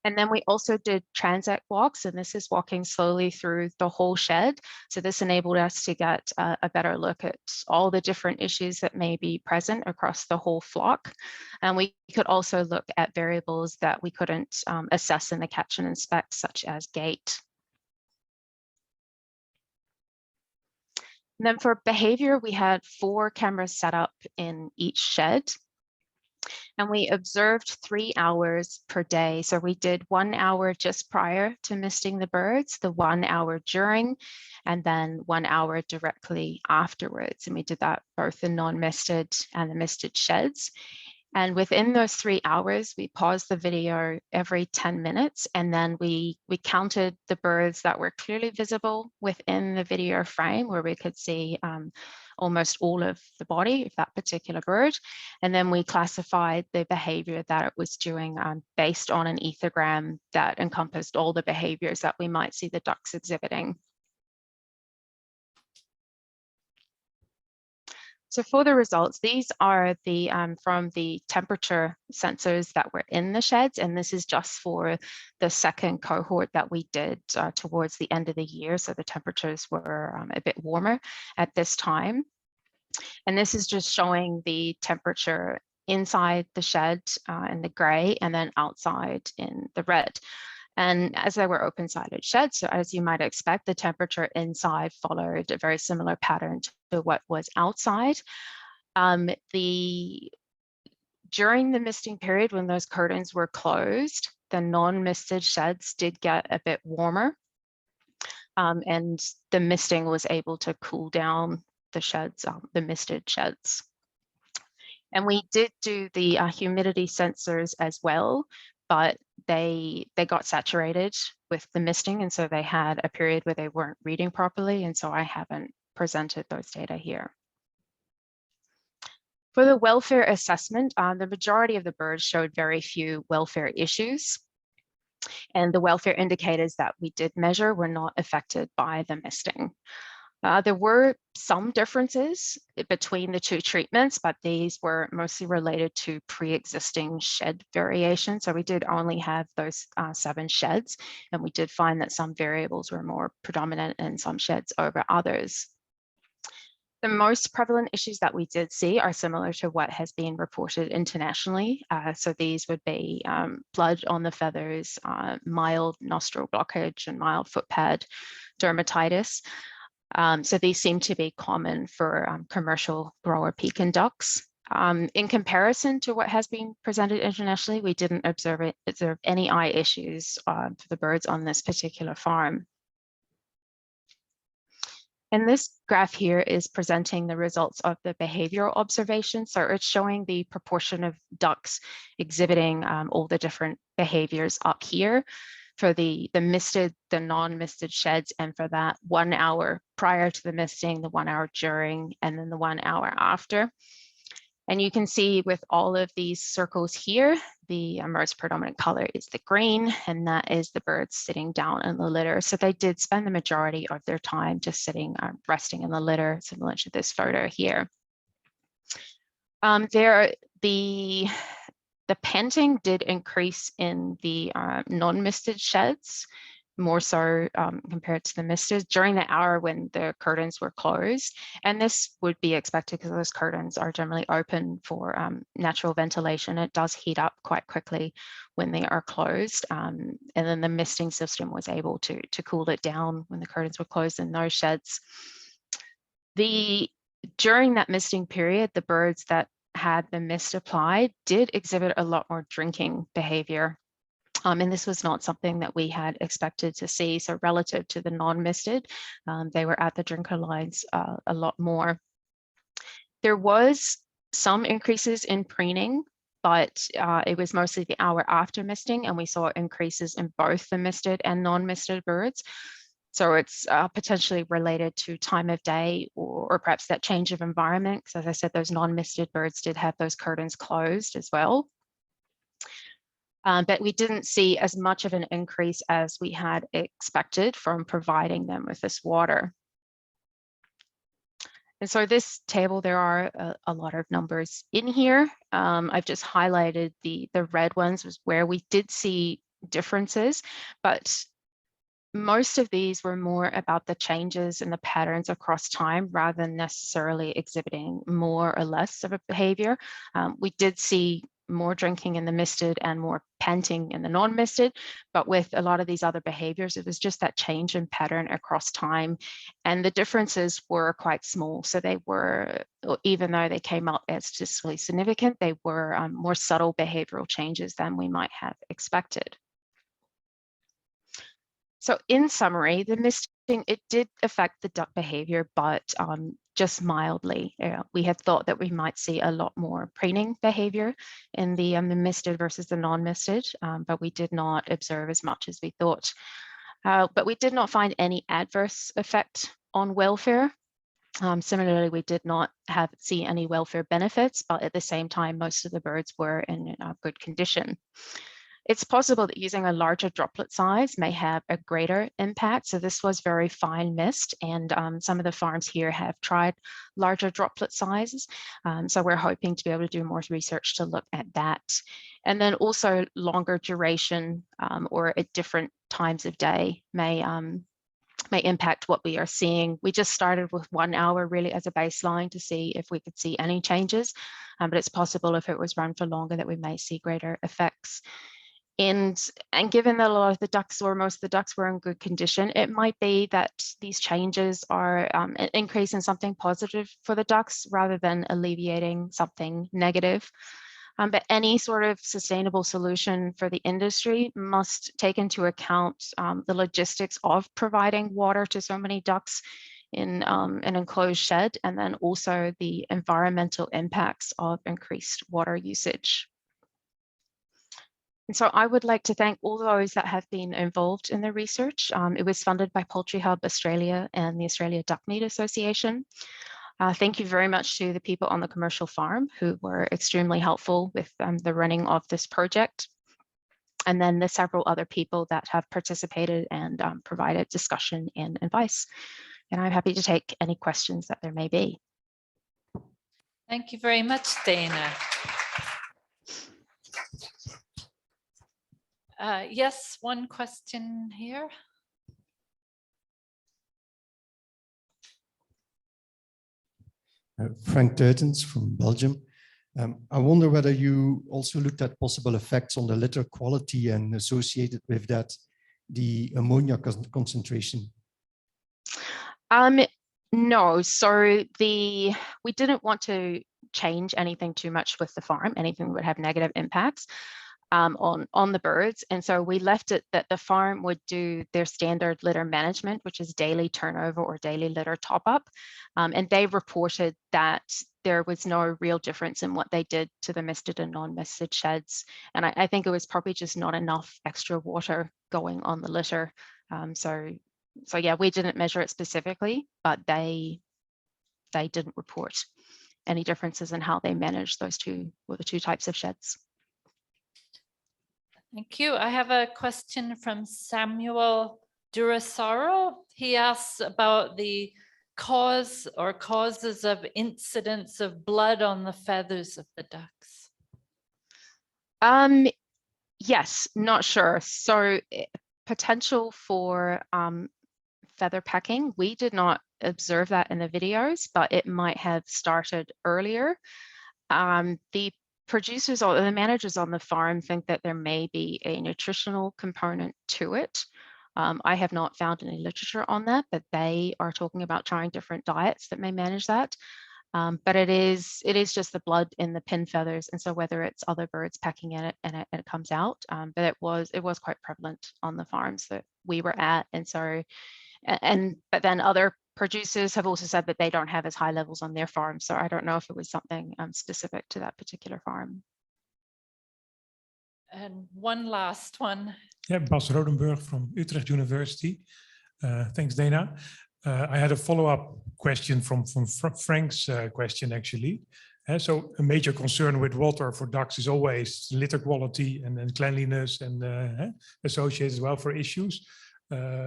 And then we also did transect walks, and this is walking slowly through the whole shed. So this enabled us to get a better look at all the different issues that may be present across the whole flock. And we could also look at variables that we couldn't assess in the catch and inspect, such as gait. And then for behavior, we had 4 cameras set up in each shed. And we observed 3 hours per day. So we did 1 hour just prior to misting the birds, the 1 hour during, and then 1 hour directly afterwards. And we did that both in non-misted and the misted sheds. And within those 3 hours, we paused the video every 10 minutes, and then we counted the birds that were clearly visible within the video frame, where we could see almost all of the body of that particular bird. And then we classified the behavior that it was doing based on an ethogram that encompassed all the behaviors that we might see the ducks exhibiting. So for the results, these are the from the temperature sensors that were in the sheds, and this is just for the second cohort that we did towards the end of the year. So the temperatures were a bit warmer at this time. And this is just showing the temperature inside the shed in the gray and then outside in the red. And as they were open-sided sheds, so as you might expect, the temperature inside followed a very similar pattern to what was outside. During the misting period, when those curtains were closed, the non-misted sheds did get a bit warmer, and the misting was able to cool down the sheds, the misted sheds. And we did do the humidity sensors as well, but they got saturated with the misting, and so they had a period where they weren't reading properly, and so I haven't presented those data here. For the welfare assessment, the majority of the birds showed very few welfare issues, and the welfare indicators that we did measure were not affected by the misting. There were some differences between the two treatments, but these were mostly related to pre-existing shed variation. So we did only have those 7 sheds, and we did find that some variables were more predominant in some sheds over others. The most prevalent issues that we did see are similar to what has been reported internationally. So these would be blood on the feathers, mild nostril blockage, and mild foot pad dermatitis. So these seem to be common for commercial grower pekin ducks. In comparison to what has been presented internationally, we didn't observe any eye issues for the birds on this particular farm. And this graph here is presenting the results of the behavioral observation. So it's showing the proportion of ducks exhibiting all the different behaviors up here for the misted, the non-misted sheds, and for that 1 hour prior to the misting, the 1 hour during, and then the 1 hour after. And you can see with all of these circles here, the most predominant color is the green, and that is the birds sitting down in the litter. So they did spend the majority of their time just sitting, resting in the litter, similar to this photo here. The panting did increase in the non-misted sheds, more so compared to the misted during the hour when the curtains were closed. And this would be expected because those curtains are generally open for natural ventilation. It does heat up quite quickly when they are closed. And then the misting system was able to cool it down when the curtains were closed in those sheds. During that misting period, the birds that had the mist applied did exhibit a lot more drinking behavior. And this was not something that we had expected to see. So relative to the non-misted, they were at the drinker lines a lot more. There was some increases in preening, but it was mostly the hour after misting, and we saw increases in both the misted and non-misted birds. So it's potentially related to time of day or perhaps that change of environment. Because as I said, those non-misted birds did have those curtains closed as well. But we didn't see as much of an increase as we had expected from providing them with this water. And so this table, there are a lot of numbers in here. I've just highlighted the red ones was where we did see differences, but most of these were more about the changes in the patterns across time rather than necessarily exhibiting more or less of a behavior. We did see more drinking in the misted and more panting in the non-misted, but with a lot of these other behaviors, it was just that change in pattern across time. And the differences were quite small. So they were, even though they came up as statistically significant, they were more subtle behavioral changes than we might have expected. So in summary, the misting, it did affect the duck behavior, but just mildly. We had thought that we might see a lot more preening behavior in the misted versus the non-misted, but we did not observe as much as we thought. But we did not find any adverse effect on welfare. Similarly, we did not see any welfare benefits, but at the same time, most of the birds were in good condition. It's possible that using a larger droplet size may have a greater impact. So this was very fine mist, and some of the farms here have tried larger droplet sizes. So we're hoping to be able to do more research to look at that. And then also longer duration or at different times of day may impact what we are seeing. We just started with 1 hour really as a baseline to see if we could see any changes, but it's possible if it was run for longer that we may see greater effects. And given that a lot of the ducks or most of the ducks were in good condition, it might be that these changes are an increase in something positive for the ducks rather than alleviating something negative. But any sort of sustainable solution for the industry must take into account the logistics of providing water to so many ducks in an enclosed shed, and then also the environmental impacts of increased water usage. And so I would like to thank all those that have been involved in the research. It was funded by Poultry Hub Australia and the Australia Duck Meat Association. Thank you very much to the people on the commercial farm who were extremely helpful with the running of this project. And then the several other people that have participated and provided discussion and advice. And I'm happy to take any questions that there may be. Thank you very much, Dana. Yes, one question here. Frank Teutens from Belgium. I wonder whether you also looked at possible effects on the litter quality and associated with that, the ammonia concentration. No, so we didn't want to change anything too much with the farm, anything that would have negative impacts on the birds. And so we left it that the farm would do their standard litter management, which is daily turnover or daily litter top up. And they reported that there was no real difference in what they did to the misted and non-misted sheds. And I think it was probably just not enough extra water going on the litter. So yeah, we didn't measure it specifically, but they didn't report any differences in how they managed those the two types of sheds. Thank you. I have a question from Samuel Durasaro. He asks about the cause or causes of incidents of blood on the feathers of the ducks. Yes, not sure. So potential for feather pecking, we did not observe that in the videos, but it might have started earlier. The producers or the managers on the farm think that there may be a nutritional component to it. I have not found any literature on that, but they are talking about trying different diets that may manage that. But it is just the blood in the pin feathers, and so whether it's other birds pecking in it and it comes out, but it was quite prevalent on the farms that we were at, and so but then other producers have also said that they don't have as high levels on their farm, so I don't know if it was something specific to that particular farm. And one last one. Yeah, Bas Rodenburg from Utrecht University. Thanks, Dana. I had a follow-up question from Frank's question, actually. So a major concern with water for ducks is always litter quality and then cleanliness and associated as well for issues.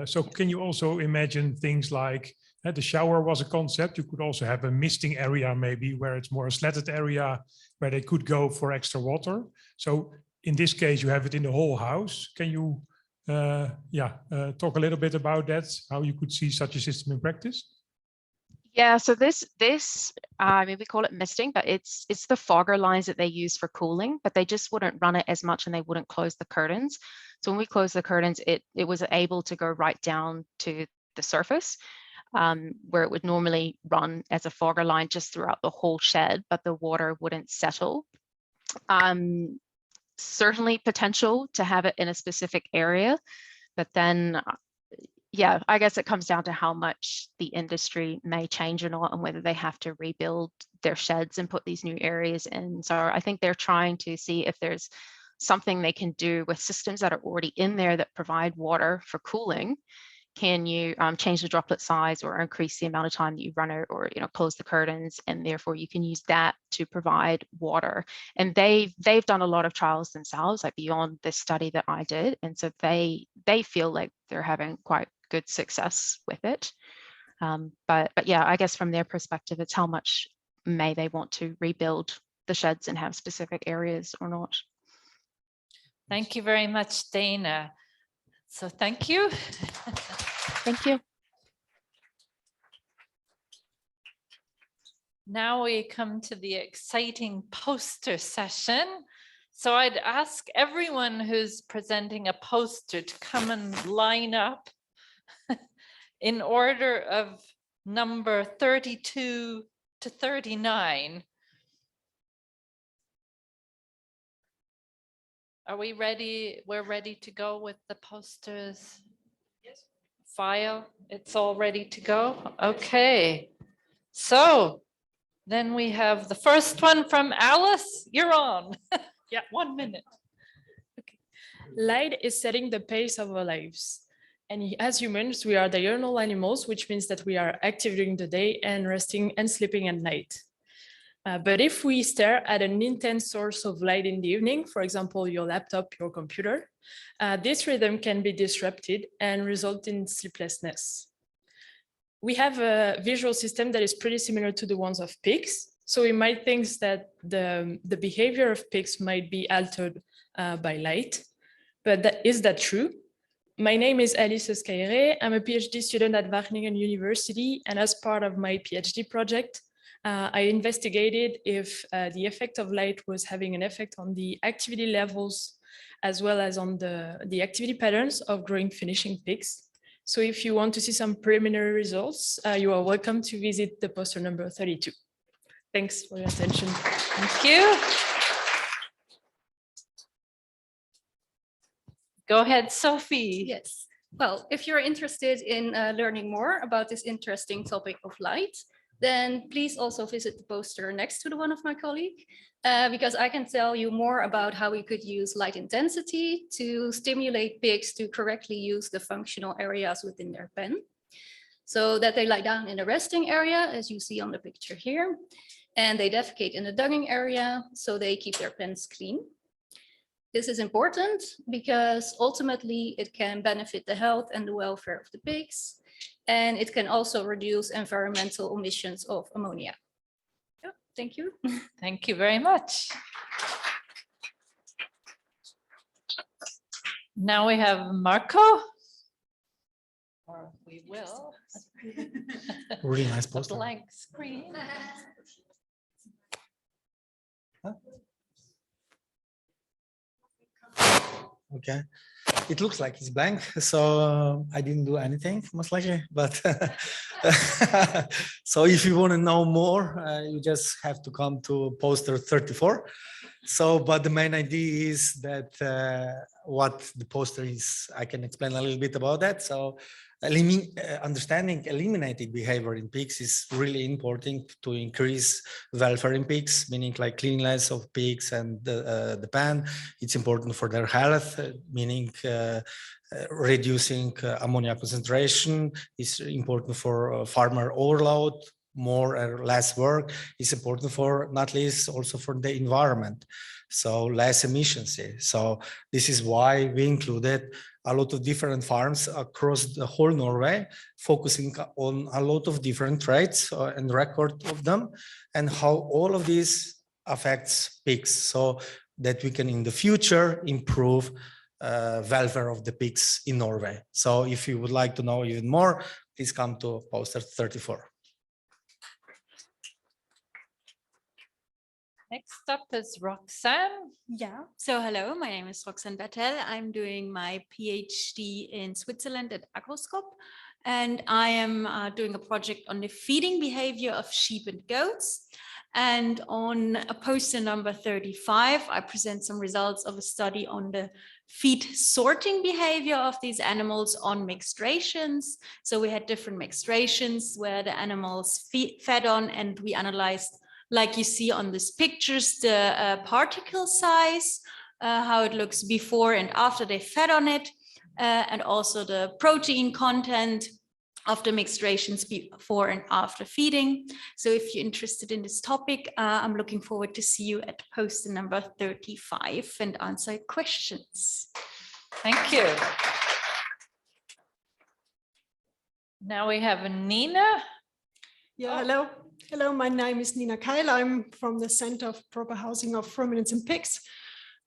So can you also imagine things like the shower was a concept. You could also have a misting area, maybe where it's more a slatted area where they could go for extra water. So in this case, you have it in the whole house. Can you talk a little bit about that, how you could see such a system in practice? Yeah, so this I mean, we call it misting, but it's the fogger lines that they use for cooling, but they just wouldn't run it as much and they wouldn't close the curtains. So when we closed the curtains, it was able to go right down to the surface, where it would normally run as a fogger line just throughout the whole shed, but the water wouldn't settle. Certainly potential to have it in a specific area, but then yeah, I guess it comes down to how much the industry may change or not, and whether they have to rebuild their sheds and put these new areas in. So I think they're trying to see if there's something they can do with systems that are already in there that provide water for cooling can you change the droplet size or increase the amount of time that you run it, or close the curtains, and therefore you can use that to provide water. And they've done a lot of trials themselves, like beyond this study that I did, and so they feel like they're having quite good success with it. But yeah, I guess from their perspective, it's how much may they want to rebuild the sheds and have specific areas or not. Thank you very much, Dana. So thank you. Thank you. Now we come to the exciting poster session. So I'd ask everyone who's presenting a poster to come and line up in order of number 32 to 39. Are we ready? We're ready to go with the posters. Yes. File, it's all ready to go. Okay. So then we have the first one from Alice. You're on. Yeah, 1 minute. Light is setting the pace of our lives. And as humans, we are diurnal animals, which means that we are active during the day and resting and sleeping at night. But if we stare at an intense source of light in the evening, for example, your laptop, your computer, this rhythm can be disrupted and result in sleeplessness. We have a visual system that is pretty similar to the ones of pigs. So we might think that the behavior of pigs might be altered by light. But is that true? My name is Alice Escaire. I'm a PhD student at Wageningen University. And as part of my PhD project, I investigated if the effect of light was having an effect on the activity levels, as well as on the activity patterns of growing finishing pigs. So if you want to see some preliminary results, you are welcome to visit the poster number 32. Thanks for your attention. Thank you. Go ahead, Sophie. Yes. Well, if you're interested in learning more about this interesting topic of light, then please also visit the poster next to the one of my colleague, because I can tell you more about how we could use light intensity to stimulate pigs to correctly use the functional areas within their pen, so that they lie down in a resting area, as you see on the picture here, and they defecate in the dugging area, so they keep their pens clean. This is important because ultimately it can benefit the health and the welfare of the pigs, and it can also reduce environmental emissions of ammonia. Yeah, thank you. Thank you very much. Now we have Marco. Or we will. Really nice A poster. blank screen. Okay, it looks like it's blank, so I didn't do anything most likely, but so if you want to know more, you just have to come to poster 34. So, but the main idea is that what the poster is, I can explain a little bit about that. So understanding eliminated behavior in pigs is really important to increase welfare in pigs, meaning like cleanliness of pigs and the pen. It's important for their health, meaning reducing ammonia concentration. It's important for farmer overload. More or less work is important for, not least, also for the environment. So less emissions. So this is why we included a lot of different farms across the whole Norway, focusing on a lot of different traits and record of them, and how all of this affects pigs, so that we can in the future improve welfare of the pigs in Norway. So if you would like to know even more, please come to poster 34. Next up is Roxanne. Yeah, so hello, my name is Roxanne Bertel. I'm doing my PhD in Switzerland at Agroscope, and I am doing a project on the feeding behavior of sheep and goats. And on a poster number 35, I present some results of a study on the feed sorting behavior of these animals on mixed rations. So we had different mixed rations where the animals fed on, and we analyzed, like you see on these pictures, the particle size, how it looks before and after they fed on it. and also the protein content of the mixed rations before and after feeding. So if you're interested in this topic, I'm looking forward to see you at poster number 35 and answer questions. Thank you. Now we have Nina. Yeah, hello. Hello, my name is Nina Keil. I'm from the Center of Proper Housing of Ruminants and Pigs.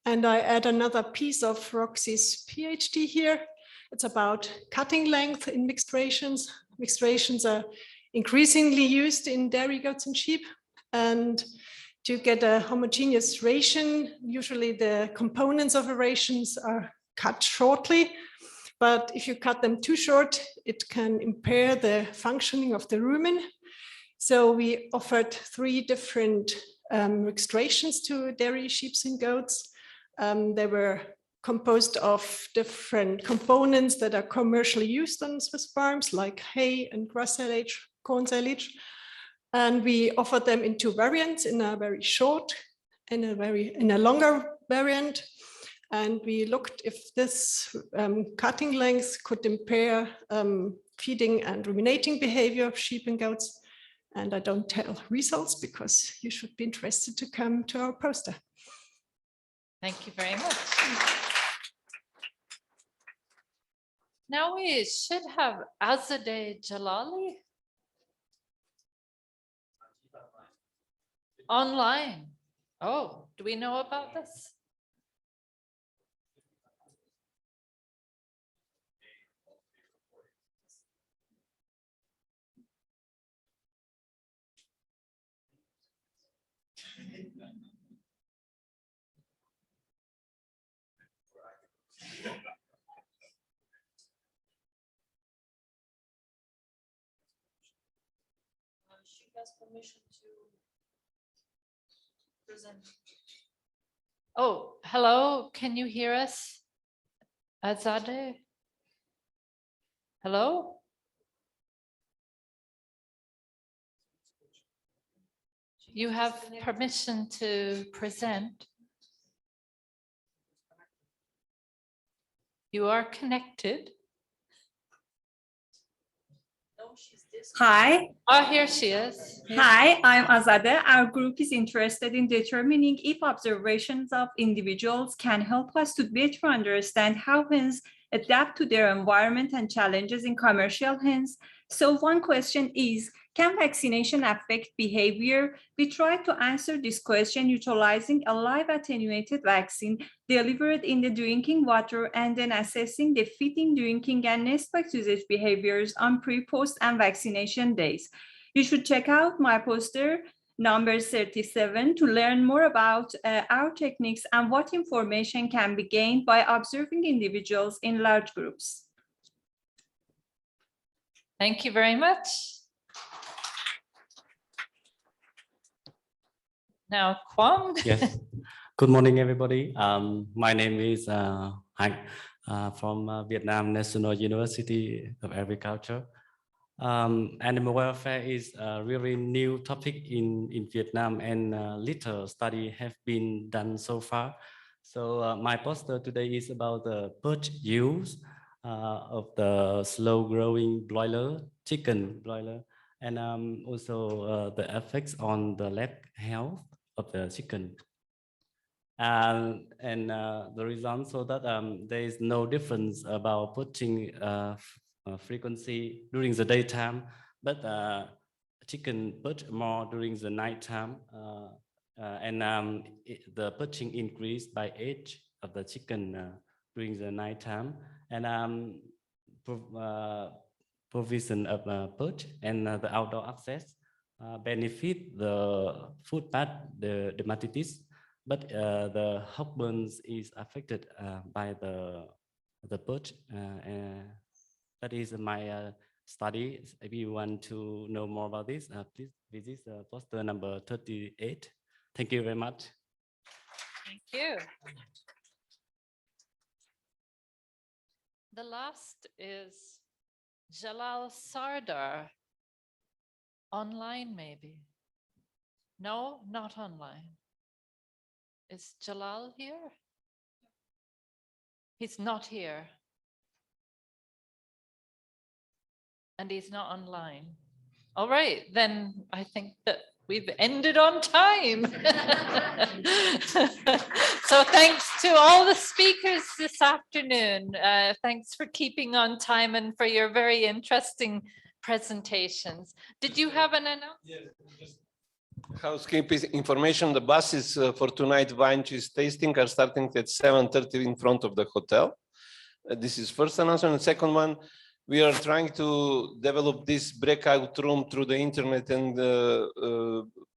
And I add another piece of Roxy's PhD here. It's about cutting length in mixed rations. Mixed rations are increasingly used in dairy goats and sheep. And to get a homogeneous ration, usually the components of a rations are cut shortly. But if you cut them too short, it can impair the functioning of the rumen. So we offered 3 different mixed rations to dairy sheep and goats. They were composed of different components that are commercially used on Swiss farms, like hay and grass silage, corn silage. And we offered them in 2 variants, in a very short and in a longer variant. And we looked if this cutting length could impair feeding and ruminating behavior of sheep and goats. And I don't tell results because you should be interested to come to our poster. Thank you very much. Now we should have Azadeh Jalali. Online. Oh, do we know about this? She has permission to present. Oh, hello, can you hear us? Azadeh? Hello? You have permission to present. You are connected. Hi. Oh, here she is. Hi, I'm Azadeh. Our group is interested in determining if observations of individuals can help us to better understand how hens adapt to their environment and challenges in commercial hens. So one question is, can vaccination affect behavior? We tried to answer this question utilizing a live attenuated vaccine delivered in the drinking water and then assessing the feeding, drinking, and nest box usage behaviors on pre, post, and vaccination days. You should check out my poster number 37 to learn more about our techniques and what information can be gained by observing individuals in large groups. Thank you very much. Now, Quang. Yes. Good morning, everybody. My name is Hạnh from Vietnam National University of Agriculture. Animal welfare is a really new topic in Vietnam, and little study have been done so far. So my poster today is about the perch use of the slow-growing broiler, chicken broiler, and also the effects on the leg health of the chicken. And the results so that there is no difference about perching frequency during the daytime, but chicken perch more during the nighttime, and the perching increased by age of the chicken during the nighttime, and provision of perch and the outdoor access benefit the food path, the dermatitis, but the hormones is affected by the perch. That is my study. If you want to know more about this, please visit poster number 38. Thank you very much. Thank you. The last is Jalal Sardar. Online, maybe? No, not online. Is Jalal here? He's not here. And he's not online. All right, then I think that we've ended on time. So thanks to all the speakers this afternoon. Thanks for keeping on time and for your very interesting presentations. Did you have an announcement? Yes. Housekeeping information, the buses for tonight wine cheese tasting are starting at 7:30 in front of the hotel. This is first announcement. And second one, we are trying to develop this breakout room through the internet and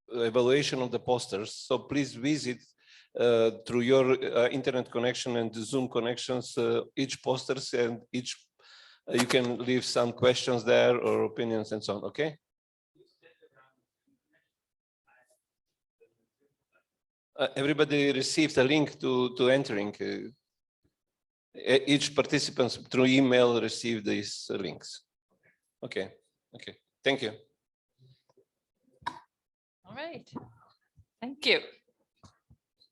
evaluation of the posters. So please visit through your internet connection and Zoom connections, each posters and each, you can leave some questions there or opinions and so on, okay? Everybody received a link to entering. Each participant through email received these links. Okay, okay, thank you. All right, thank you.